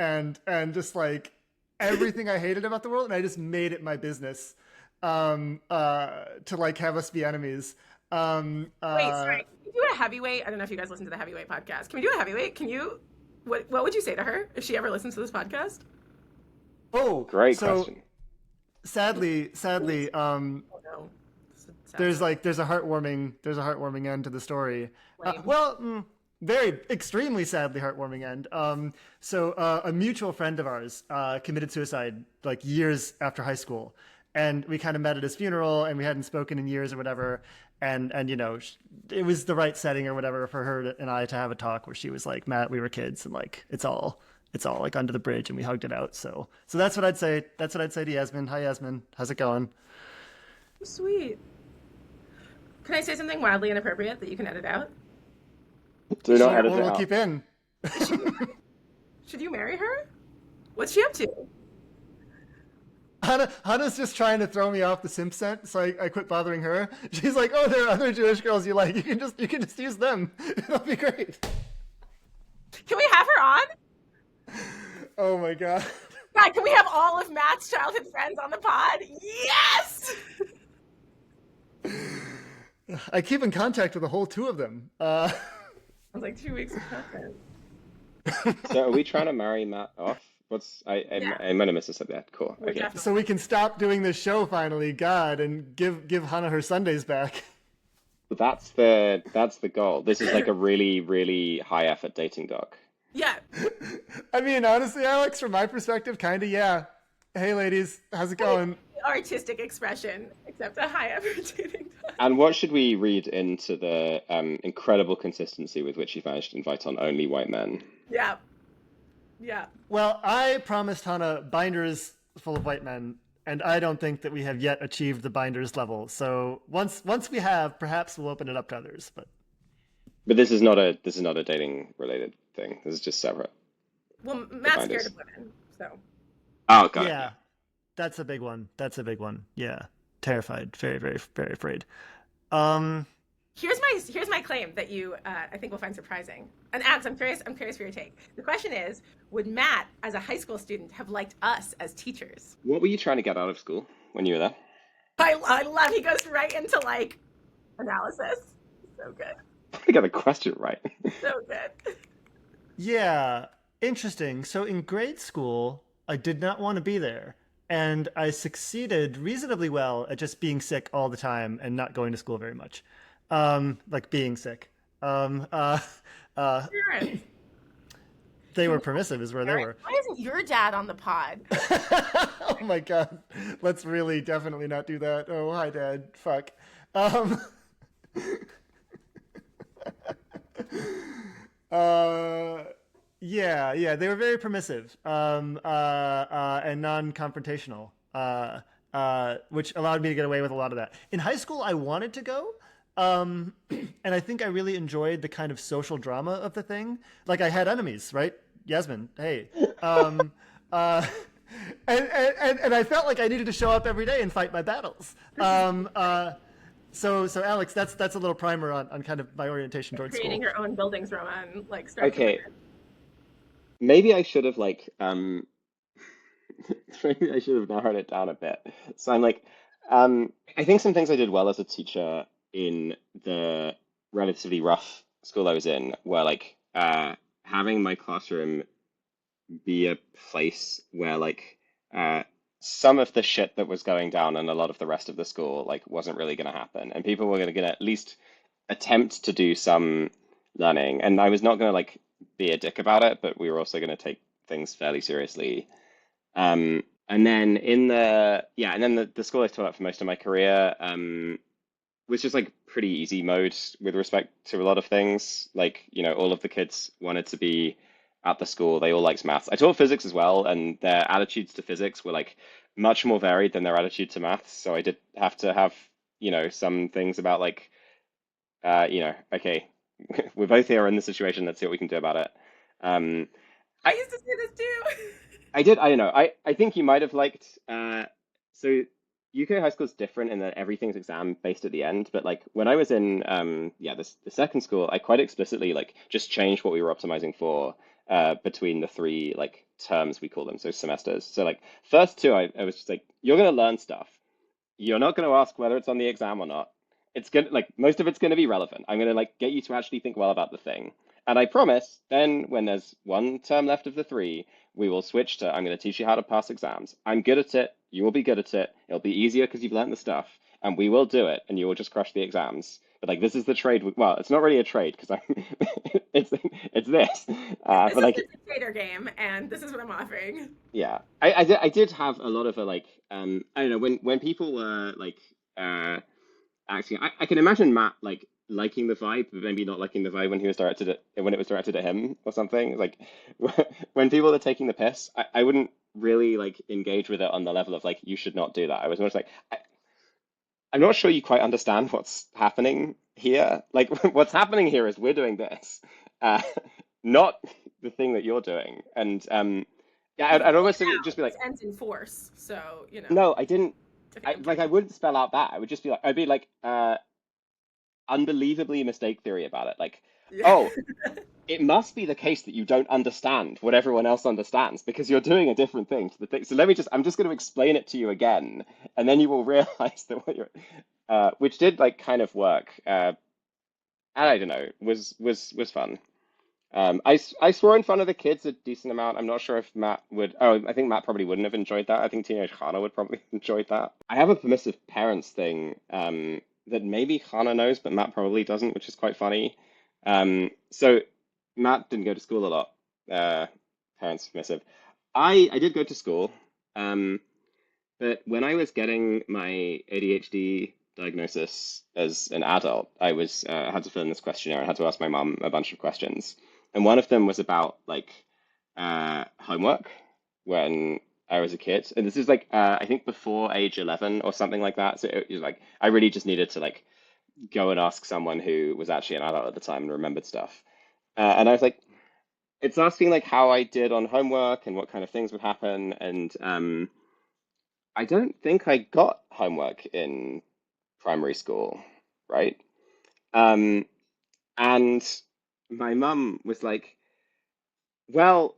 just like everything I hated about the world, and I just made it my business to like have us be enemies. Um, Wait, uh, sorry. Can you do a heavyweight? I don't know if you guys listen to the heavyweight podcast. Can we do a heavyweight? Can you? What would you say to her if she ever listens to this podcast? oh, Great so question. sadly, Oh no, it's a sad there's story. like there's a heartwarming end to the story. Lame. Well, very extremely sadly heartwarming end. So a mutual friend of ours committed suicide like years after high school, and we kind of met at his funeral, and we hadn't spoken in years or whatever. And it was the right setting or whatever for her and I to have a talk where she was like, Matt, we were kids, and like it's all like under the bridge, and we hugged it out. So that's what I'd say. That's what I'd say to Yasmin. Hi, Yasmin. How's it going? Sweet. Can I say something wildly inappropriate that you can edit out? Do not Or edit it we'll out. keep in. Should you marry her? What's she up to? Hannah's just trying to throw me off the simp scent, so I quit bothering her. She's like, "Oh, there are other Jewish girls you like. You can just use them. It'll be great." Can we have her on? Oh my god. God, can we have all of Matt's childhood friends on the pod? Yes! I keep in contact with a whole two of them. Sounds like 2 weeks of content. So are we trying to marry Matt off? Yeah, I might have missed this at that. Cool. we're Okay. definitely. so we can stop doing this show finally, God, and give Hannah her Sundays back. But that's the goal. This is like a really, really high effort dating doc. Yeah. I mean, honestly, Alex, from my perspective, kind of, yeah. Hey, ladies, how's it going? Artistic expression, except a high effort dating. And what should we read into the incredible consistency with which you've managed to invite on only white men? Yeah. Yeah. Well, I promised Hannah binders full of white men, and I don't think that we have yet achieved the binders level. So once we have, perhaps we'll open it up to others. But this is not a dating related thing. This is just separate. Well, Matt's scared binders. of women, so. Oh, got it. Yeah, that's a big one. That's a big one. Yeah, terrified, very, very, very afraid. Um, Here's my claim that you I think will find surprising. And Alex, I'm curious for your take. The question is, would Matt, as a high school student, have liked us as teachers? What were you trying to get out of school when you were there? I love he goes right into like analysis. So good. I got the question right. So good. yeah, interesting. So in grade school, I did not want to be there, and I succeeded reasonably well at just being sick all the time and not going to school very much. Like being sick. Um, uh, uh, Parents. they were permissive, is where they were. Why isn't your dad on the pod? Oh my god. Let's really definitely not do that. Oh, hi, Dad. Fuck. Um, uh, yeah, they were very permissive, and non-confrontational, which allowed me to get away with a lot of that. In high school, I wanted to go, and I think I really enjoyed the kind of social drama of the thing. Like I had enemies, right? Yasmin, hey. Uh, and I felt like I needed to show up every day and fight my battles. So Alex, that's a little primer on kind of my orientation towards Creating school. your own Bildungsroman, like start Okay, maybe I should have maybe I should have narrowed it down a bit. So I'm like, I think some things I did well as a teacher in the relatively rough school I was in were like having my classroom be a place where like some of the shit that was going down and a lot of the rest of the school like wasn't really going to happen, and people were going to at least attempt to do some learning, and I was not going to like be a dick about it, but we were also going to take things fairly seriously. And then the school I taught at for most of my career was just like pretty easy mode with respect to a lot of things. Like, you know, all of the kids wanted to be at the school. They all liked maths. I taught physics as well, and their attitudes to physics were like much more varied than their attitude to maths. So I did have to have, you know, some things about like, okay, we're both here in this situation. Let's see what we can do about it. Um, I I used to say this too. I did. I don't know. I think you might have liked. So UK high school is different in that everything's exam based at the end. But like when I was in the second school, I quite explicitly like just changed what we were optimizing for between the three like terms we call them, so semesters. So like first two, I was just like, you're gonna learn stuff. You're not gonna ask whether it's on the exam or not. It's gonna like most of it's gonna be relevant. I'm gonna like get you to actually think well about the thing. And I promise, then when there's one term left of the three, we will switch to I'm going to teach you how to pass exams. I'm good at it. You will be good at it. It'll be easier because you've learned the stuff, and we will do it, and you will just crush the exams. But like this is the trade. Well, it's not really a trade because I'm it's this. This But is like the dictator game, and this is what I'm offering. yeah, I did have a lot of a like I don't know when people were like acting. I can imagine Matt like liking the vibe, but maybe not liking the vibe when it was directed at him or something. Like when people are taking the piss, I wouldn't really like engage with it on the level of like you should not do that. I was much like I'm not sure you quite understand what's happening here. Like what's happening here is we're doing this. Uh, not the thing that you're doing. And yeah, You can I'd point almost it out. just be like, This ends in force, so no, I didn't. Okay, I'm I kidding. wouldn't spell out that. I would just be like, I'd be like, unbelievably mistake theory about it. Like, Yeah. oh, it must be the case that you don't understand what everyone else understands because you're doing a different thing to the thing. So I'm just going to explain it to you again, and then you will realize that what you're, which did like kind of work. And I don't know, was fun. I swore in front of the kids a decent amount. I'm not sure if Matt would. Oh, I think Matt probably wouldn't have enjoyed that. I think Teenage Hannah would probably have enjoyed that. I have a permissive parents thing that maybe Hannah knows, but Matt probably doesn't, which is quite funny. So Matt didn't go to school a lot. Uh, Parents permissive. I did go to school, um, but when I was getting my ADHD diagnosis as an adult, I was had to fill in this questionnaire. I had to ask my mum a bunch of questions, and one of them was about like homework when I was a kid. And this is like I think before age 11 or something like that. So it was like I really just needed to like go and ask someone who was actually an adult at the time and remembered stuff. And I was like, it's asking like how I did on homework and what kind of things would happen. And I don't think I got homework in primary school, right? Um, and my mum was like, well,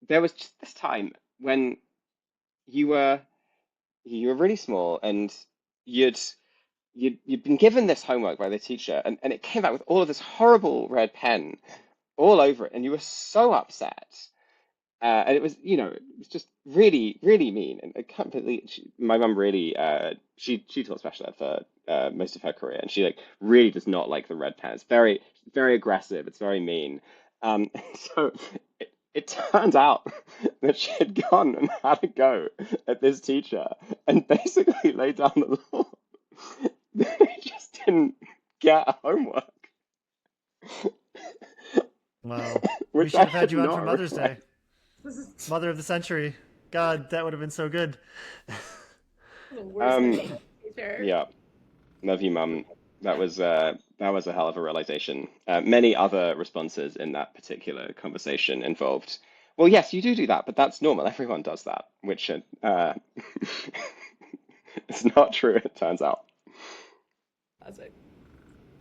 there was just this time when you were you were really small and you'd you'd been given this homework by the teacher and it came back with all of this horrible red pen all over it and you were so upset. And it was, it was just really, really mean. And it completely, my mum really, she taught special ed for most of her career, and she like really does not like the red pen. It's very, very aggressive. It's very mean. So it turned out that she had gone and had a go at this teacher, and basically laid down the law. They just didn't get homework, Wow. We which should I have had had you on for not Mother's Day. requested. This is Mother of the century. God, that would have been so good. the worst thing Um, about teacher. yeah. Love you, Mum. That was a hell of a realization. Many other responses in that particular conversation involved, well, yes, you do that, but that's normal. Everyone does that, which is not true, it turns out. Classic.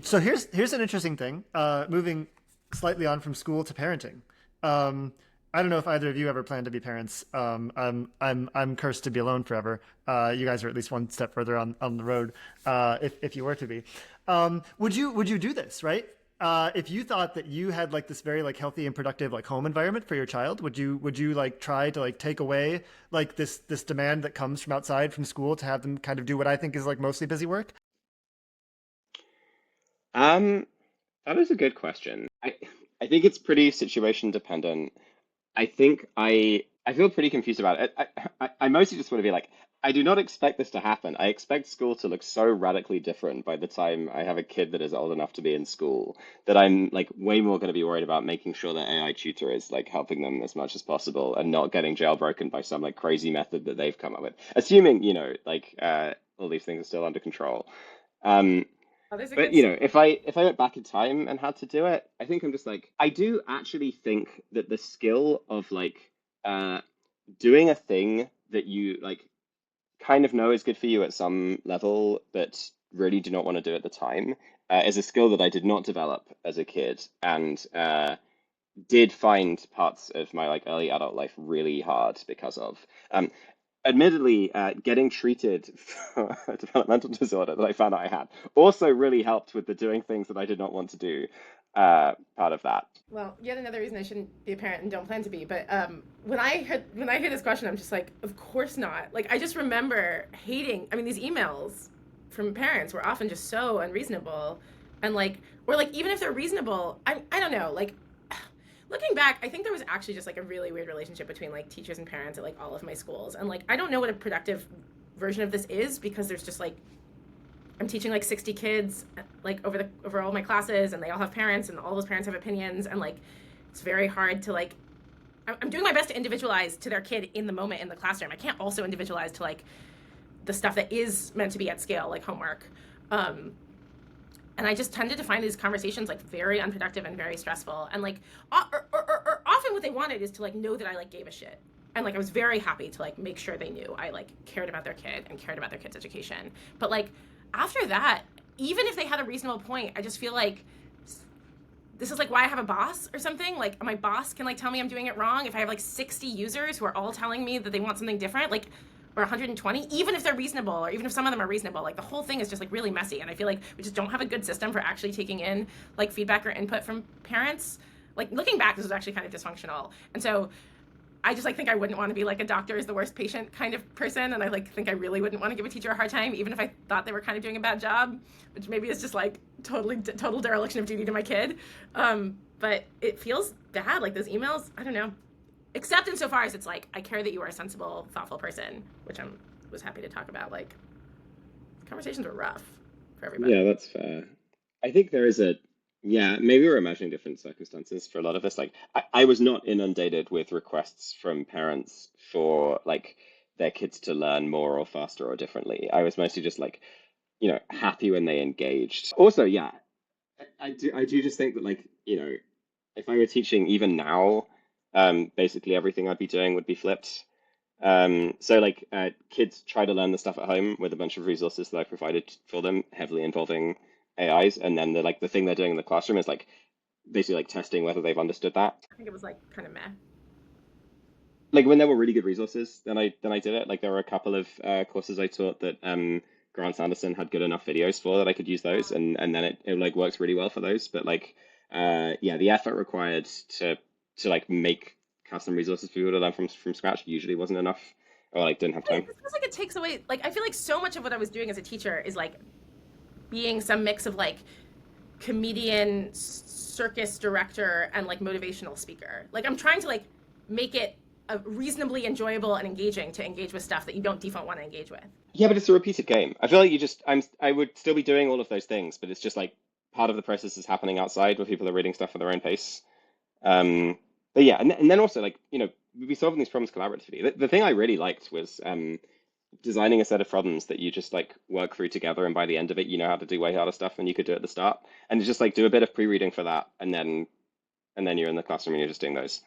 So here's an interesting thing. Moving slightly on from school to parenting. I don't know if either of you ever plan to be parents. I'm cursed to be alone forever. You guys are at least one step further on the road. If you were to be, would you do this, right? If you thought that you had like this very like healthy and productive like home environment for your child, would you like try to like take away like this demand that comes from outside from school to have them kind of do what I think is like mostly busy work? Um, that is a good question. I think it's pretty situation dependent. I think I feel pretty confused about it. I mostly just want to be like, I do not expect this to happen. I expect school to look so radically different by the time I have a kid that is old enough to be in school that I'm like way more going to be worried about making sure that AI tutor is like helping them as much as possible and not getting jailbroken by some like crazy method that they've come up with. Assuming, like all these things are still under control. Um, Oh, there's a but good story. if I went back in time and had to do it, I think I'm just like I do actually think that the skill of like uh doing a thing that you like kind of know is good for you at some level, but really do not want to do at the time, is a skill that I did not develop as a kid and did find parts of my like early adult life really hard because of. Admittedly, getting treated for a developmental disorder that I found out I had also really helped with the doing things that I did not want to do part of that. Well, yet another reason I shouldn't be a parent and don't plan to be. But when I hear this question, I'm just like, of course not. Like I just remember hating. I mean, these emails from parents were often just so unreasonable, and like, or like even if they're reasonable, I don't know. Like looking back, I think there was actually just like a really weird relationship between like teachers and parents at like all of my schools, and like I don't know what a productive version of this is because there's just like I'm teaching like 60 kids like over all my classes and they all have parents and all those parents have opinions and like it's very hard to like I'm doing my best to individualize to their kid in the moment in the classroom. I can't also individualize to like the stuff that is meant to be at scale like homework. Um And I just tended to find these conversations like very unproductive and very stressful. And like, or often what they wanted is to like know that I like gave a shit. And like I was very happy to like make sure they knew I like cared about their kid and cared about their kid's education. But like after that, even if they had a reasonable point, I just feel like this is like why I have a boss or something. Like my boss can like tell me I'm doing it wrong if I have like 60 users who are all telling me that they want something different, like, or 120, even if they're reasonable, or even if some of them are reasonable. Like the whole thing is just like really messy. And I feel like we just don't have a good system for actually taking in like feedback or input from parents. Like looking back, this was actually kind of dysfunctional. And so I just like think I wouldn't want to be like a doctor is the worst patient kind of person. And I like think I really wouldn't want to give a teacher a hard time, even if I thought they were kind of doing a bad job, which maybe is just like total dereliction of duty to my kid. But it feels bad. Like those emails, I don't know. Except insofar as it's like, I care that you are a sensible, thoughtful person, which was happy to talk about. Like, conversations were rough for everybody. Yeah, that's fair. I think there is yeah, maybe we're imagining different circumstances for a lot of us. Like, I was not inundated with requests from parents for like their kids to learn more or faster or differently. I was mostly just like, happy when they engaged. Also, yeah, I do just think that like, if I were teaching even now, basically everything I'd be doing would be flipped. So like kids try to learn the stuff at home with a bunch of resources that I provided for them, heavily involving AIs, and then the thing they're doing in the classroom is like basically like testing whether they've understood that. I think it was like kind of meh. Like when there were really good resources, then I did it. Like there were a couple of courses I taught that Grant Sanderson had good enough videos for that I could use those, and then it like works really well for those. But like yeah, the effort required to like make custom resources for people to learn from scratch usually wasn't enough, or like didn't have time. It feels like it takes away, like, I feel like so much of what I was doing as a teacher is like being some mix of like comedian, circus director, and like motivational speaker. Like I'm trying to like make it reasonably enjoyable and engaging to engage with stuff that you don't default want to engage with. Yeah, but it's a repeated game. I feel like I would still be doing all of those things, but it's just like part of the process is happening outside where people are reading stuff at their own pace. But yeah, and then also like, we solving these problems collaboratively. The thing I really liked was designing a set of problems that you just like work through together, and by the end of it, you know how to do way harder stuff than you could do at the start. And just like do a bit of pre-reading for that, and then you're in the classroom and you're just doing those.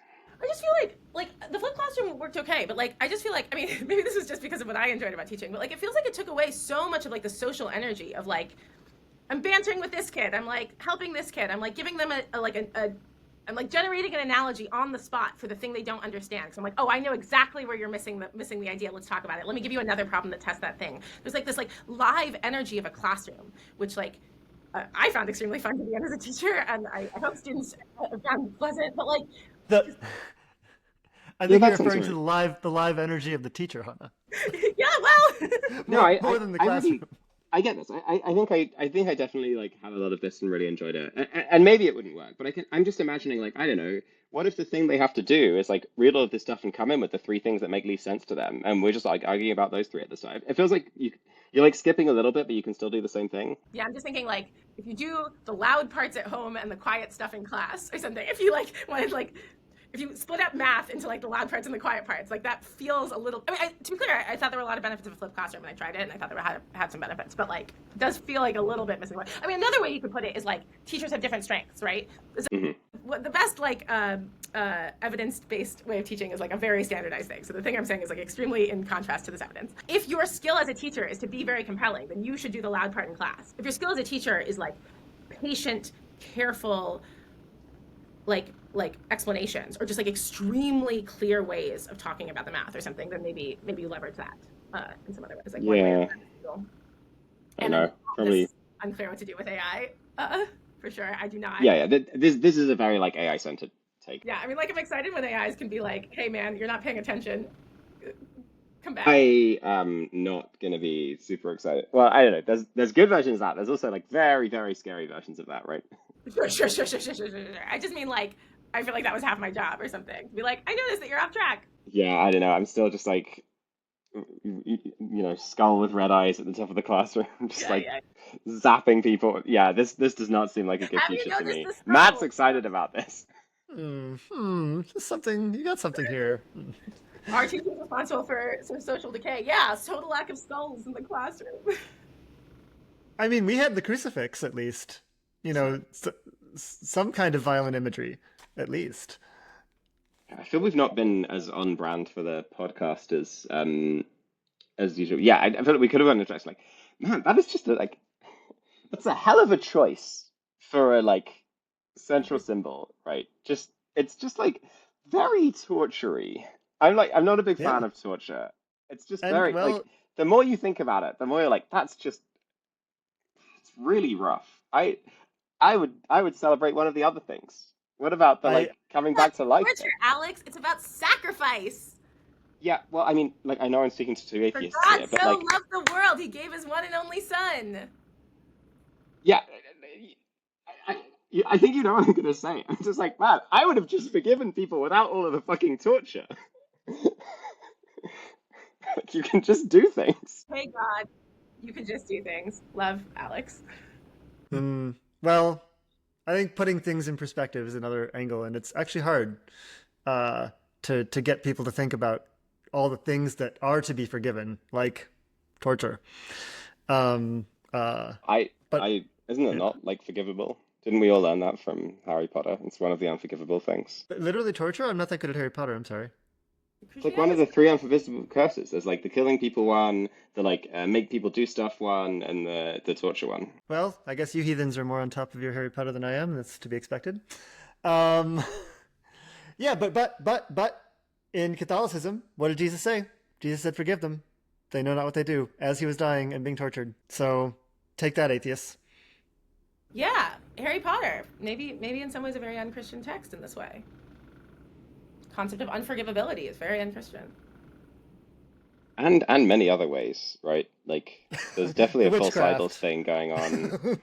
I just feel like the flipped classroom worked okay, but like I just feel like, I mean, maybe this is just because of what I enjoyed about teaching, but like it feels like it took away so much of like the social energy of like I'm bantering with this kid, I'm like helping this kid, I'm like giving them I'm like generating an analogy on the spot for the thing they don't understand. Because I'm like, oh, I know exactly where you're missing the idea. Let's talk about it. Let me give you another problem that tests that thing. There's like this like live energy of a classroom, which like I found extremely fun to be in as a teacher, and I hope students found pleasant. But like, The, I Yeah, think you're that sounds referring to right. the live energy of the teacher, Hannah. yeah, well, No, More, I, more I, than the I classroom. really, I get this. I think I definitely like had a lot of this and really enjoyed it. And maybe it wouldn't work, but I'm just imagining like, I don't know, what if the thing they have to do is like read all of this stuff and come in with the three things that make least sense to them, and we're just like arguing about those three at the start. It feels like you're like skipping a little bit, but you can still do the same thing. yeah, I'm just thinking like if you do the loud parts at home and the quiet stuff in class or something, if you like wanted like if you split up math into like the loud parts and the quiet parts, like that feels a little. I mean, to be clear, I thought there were a lot of benefits of a flipped classroom, and I tried it, and I thought there had some benefits, but like it does feel like a little bit missing. I mean, another way you could put it is like teachers have different strengths, right? Hmm. What the best like evidence-based way of teaching is like a very standardized thing. So the thing I'm saying is like extremely in contrast to this evidence. If your skill as a teacher is to be very compelling, then you should do the loud part in class. If your skill as a teacher is like patient, careful, like explanations or just like extremely clear ways of talking about the math or something, then maybe you leverage that in some other ways, like one way Yeah, or another. I And know. Probably. this unclear what to do with AI. For sure, I do not. Yeah, yeah. This is a very like AI centered take. Yeah, I mean, like I'm excited when AIs can be like, "Hey, man, you're not paying attention. Come back." I am not gonna be super excited. Well, I don't know. There's good versions of that. There's also like very, very scary versions of that, right? Sure. I just mean like I feel like that was half my job or something. To be like, I noticed that you're off track. Yeah, I don't know. I'm still just like, skull with red eyes at the top of the classroom, just Yeah, like yeah. zapping people. Yeah, this does not seem like a good Have you future to noticed me. the Matt's skull? excited about this. Just something. You got something here. Are teachers responsible for some social decay? Yeah, total lack of skulls in the classroom. I mean, we had the crucifix at least. You Sure. know, some kind of violent imagery, at least. I feel we've not been as on brand for the podcast as usual. Yeah, I feel like we could have gone into like, man, that is just like that's a hell of a choice for a like central symbol, right? Just it's just like very tortury. I'm not a big Yeah. fan of torture. It's just And very like well, the more you think about it, the more you're like, that's just it's really rough. I would celebrate one of the other things. What about the I like coming Not back to life torture, thing? Alex. It's about sacrifice. Yeah, well, I mean, like I know I'm speaking to two For atheists God here, but so like, loved the world, he gave his one and only son. yeah, I, I think you know what I'm gonna say. I'm just like, man, I would have just forgiven people without all of the fucking torture. Like, you can just do things. Hey, God, you can just do things. Love, Alex. well, I think putting things in perspective is another angle, and it's actually hard uh, to get people to think about all the things that are to be forgiven, like torture. Um, uh, but Isn't it yeah. not like forgivable? Didn't we all learn that from Harry Potter? It's one of the unforgivable things. Literally torture? I'm not that good at Harry Potter. I'm sorry. It's like one of Christianity the three unforgivable curses. There's like the killing people one, the like make people do stuff one, and the torture one. Well, I guess you heathens are more on top of your Harry Potter than I am. That's to be expected. Um, yeah, but in Catholicism, what did Jesus say? Jesus said, "Forgive them; they know not what they do." As he was dying and being tortured. So take that, atheists. Yeah, Harry Potter. Maybe in some ways a very unchristian text in this way. Concept of unforgivability is very unchristian. And many other ways, right? Like there's definitely The a false idols witchcraft. thing going on.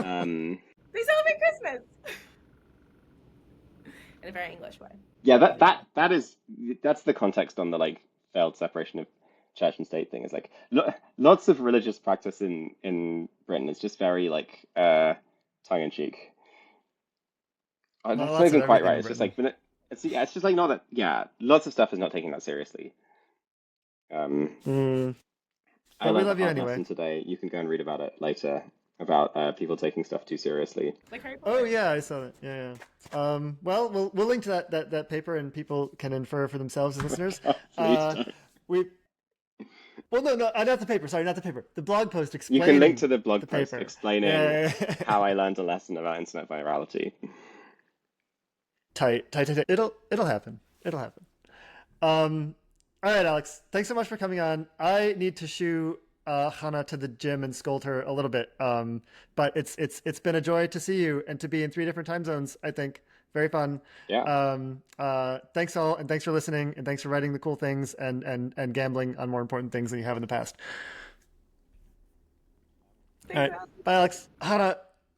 Um, They celebrate Christmas in a very English way. yeah, that's the context on the like failed separation of church and state thing. Is like lo lots of religious practice in Britain is just very like tongue in cheek. Oh, Well, that's not lots of even quite everything right. in It's just Britain. like but it's yeah, it's just like not that yeah, lots of stuff is not taking that seriously. Um, Mm, I but we learned a love you hard anyway. lesson today. You can go and read about it later about people taking stuff too seriously. Like Harry Oh Potter. yeah, I saw that. Yeah, yeah. Well, we'll link to that paper, and people can infer for themselves as listeners. Please Uh, don't. we well, no, not the paper. Sorry, not the paper. The blog post You can link explaining to the the blog post paper. explaining Yeah, how I learned a lesson about internet virality. tight, tight, tight, tight. It'll happen. It'll happen. Um, all right, Alex. Thanks so much for coming on. I need to shoo Hannah to the gym and scold her a little bit. But it's been a joy to see you and to be in three different time zones. I think very fun. Yeah, Thanks all, and thanks for listening, and thanks for writing the cool things and gambling on more important things than you have in the past. All Thanks, right, Alex. bye, Alex. Hannah,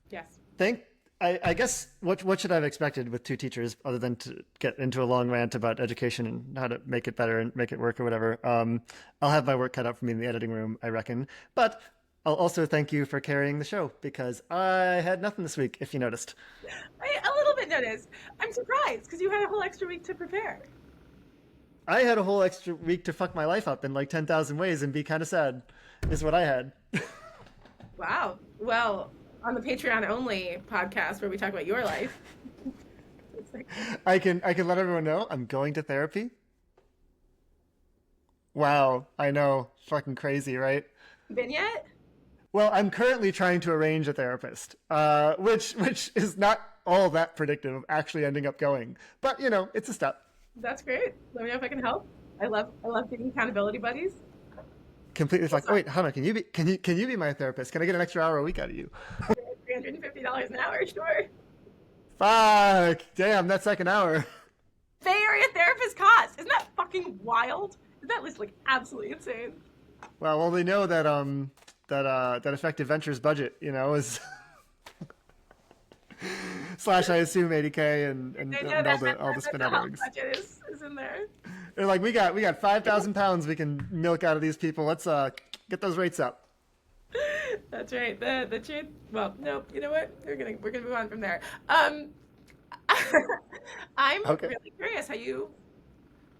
Yes. thank. I guess what should I have expected with two teachers other than to get into a long rant about education and how to make it better and make it work or whatever. I'll have my work cut out for me in the editing room, I reckon. But I'll also thank you for carrying the show because I had nothing this week, if you noticed. I a little bit noticed. I'm surprised because you had a whole extra week to prepare. I had a whole extra week to fuck my life up in like 10,000 ways and be kind of sad, is what I had. Wow. Well, on the Patreon only podcast where we talk about your life. It's like, I can let everyone know I'm going to therapy. Wow, I know, fucking crazy, right? been yet? Well, I'm currently trying to arrange a therapist, which is not all that predictive of actually ending up going. But you know, it's a step. That's great. Let me know if I can help. I love taking accountability buddies. Completely Well, like, oh sorry, wait, Hannah, can you be my therapist? Can I get an extra hour a week out of you? $350 an hour, sure. Fuck, damn, that second hour. Bay Area therapist cost. Isn't that fucking wild? Isn't that list like absolutely insane? Well, they know that Effective Ventures budget, is slash I assume 80K and, and, They know and that all the spin mental out health eggs. budget is in there. They're like, we got 5,000 pounds we can milk out of these people. Let's get those rates up. That's right. The truth. Well, no. You know what? We're gonna move on from there. I'm Okay. really curious how you.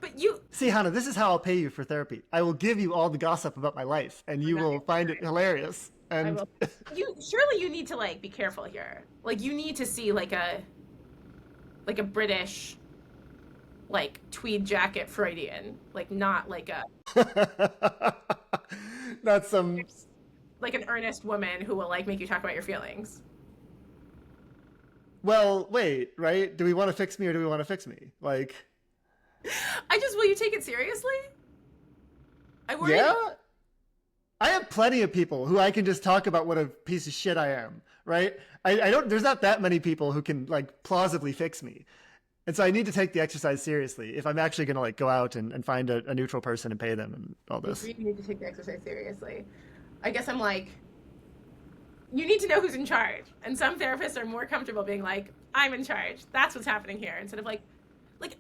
But you. See, Hannah, this is how I'll pay you for therapy. I will give you all the gossip about my life, and I'm you not will find it hilarious. I And will. You surely you need to like be careful here. Like you need to see like a British like tweed jacket Freudian, like not not some. like an earnest woman who will like make you talk about your feelings. Well, wait, right? Do we want to fix me or do we want to fix me? Like, Will you take it seriously? I worry. yeah, I have plenty of people who I can just talk about what a piece of shit I am, right? I don't. There's not that many people who can like plausibly fix me, and so I need to take the exercise seriously if I'm actually going to like go out and find a neutral person and pay them and all this. You need to take the exercise seriously. I guess I'm like, you need to know who's in charge. And some therapists are more comfortable being like, I'm in charge. That's what's happening here. Instead of like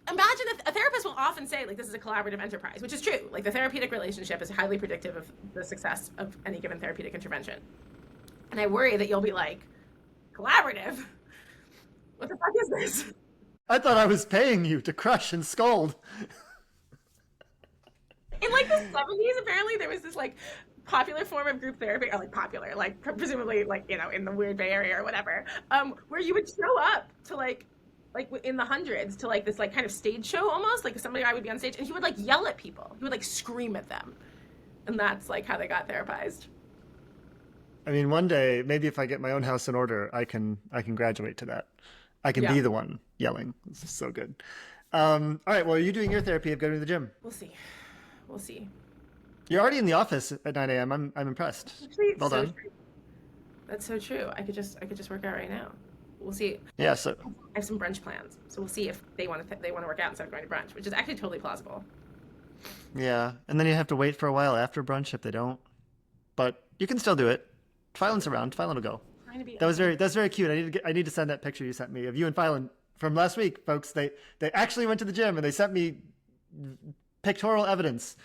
imagine a therapist will often say like this is a collaborative enterprise, which is true. Like the therapeutic relationship is highly predictive of the success of any given therapeutic intervention. And I worry that you'll be like, collaborative? What the fuck is this? I thought I was paying you to crush and scold. In like the 70s, apparently there was this like popular form of group therapy, or like popular, like presumably like, you know, in the weird Bay Area or whatever, where you would show up to like in the hundreds to like this like kind of stage show almost, like somebody I would be on stage and he would like yell at people. He would like scream at them. And that's like how they got therapized. I mean, one day, maybe if I get my own house in order, I can graduate to that. I can be the one yelling. This is so good. All right, well, are you doing your therapy of going to the gym? We'll see. We'll see. You're already in the office at 9 a.m. I'm impressed. Actually, Well done. true. That's so true. I could just work out right now. We'll see. Yeah, so I have some brunch plans, so we'll see if they want to work out instead of going to brunch, which is actually totally plausible. yeah, and then you have to wait for a while after brunch if they don't. But you can still do it. Phylon's around. Phylon will go. Trying to be That's very cute. I need to send that picture you sent me of you and Phylon from last week, folks. They actually went to the gym and they sent me pictorial evidence,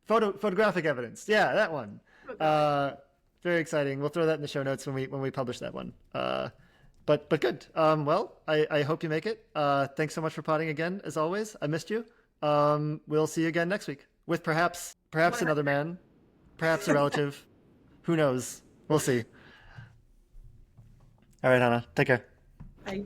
photographic evidence. Yeah, that one. Very exciting. We'll throw that in the show notes when we publish that one. But good. Well, I hope you make it. Thanks so much for potting again, as always. I missed you. We'll see you again next week with perhaps another man, perhaps a relative. Who knows? We'll see. All right, Hannah. Take care. Bye.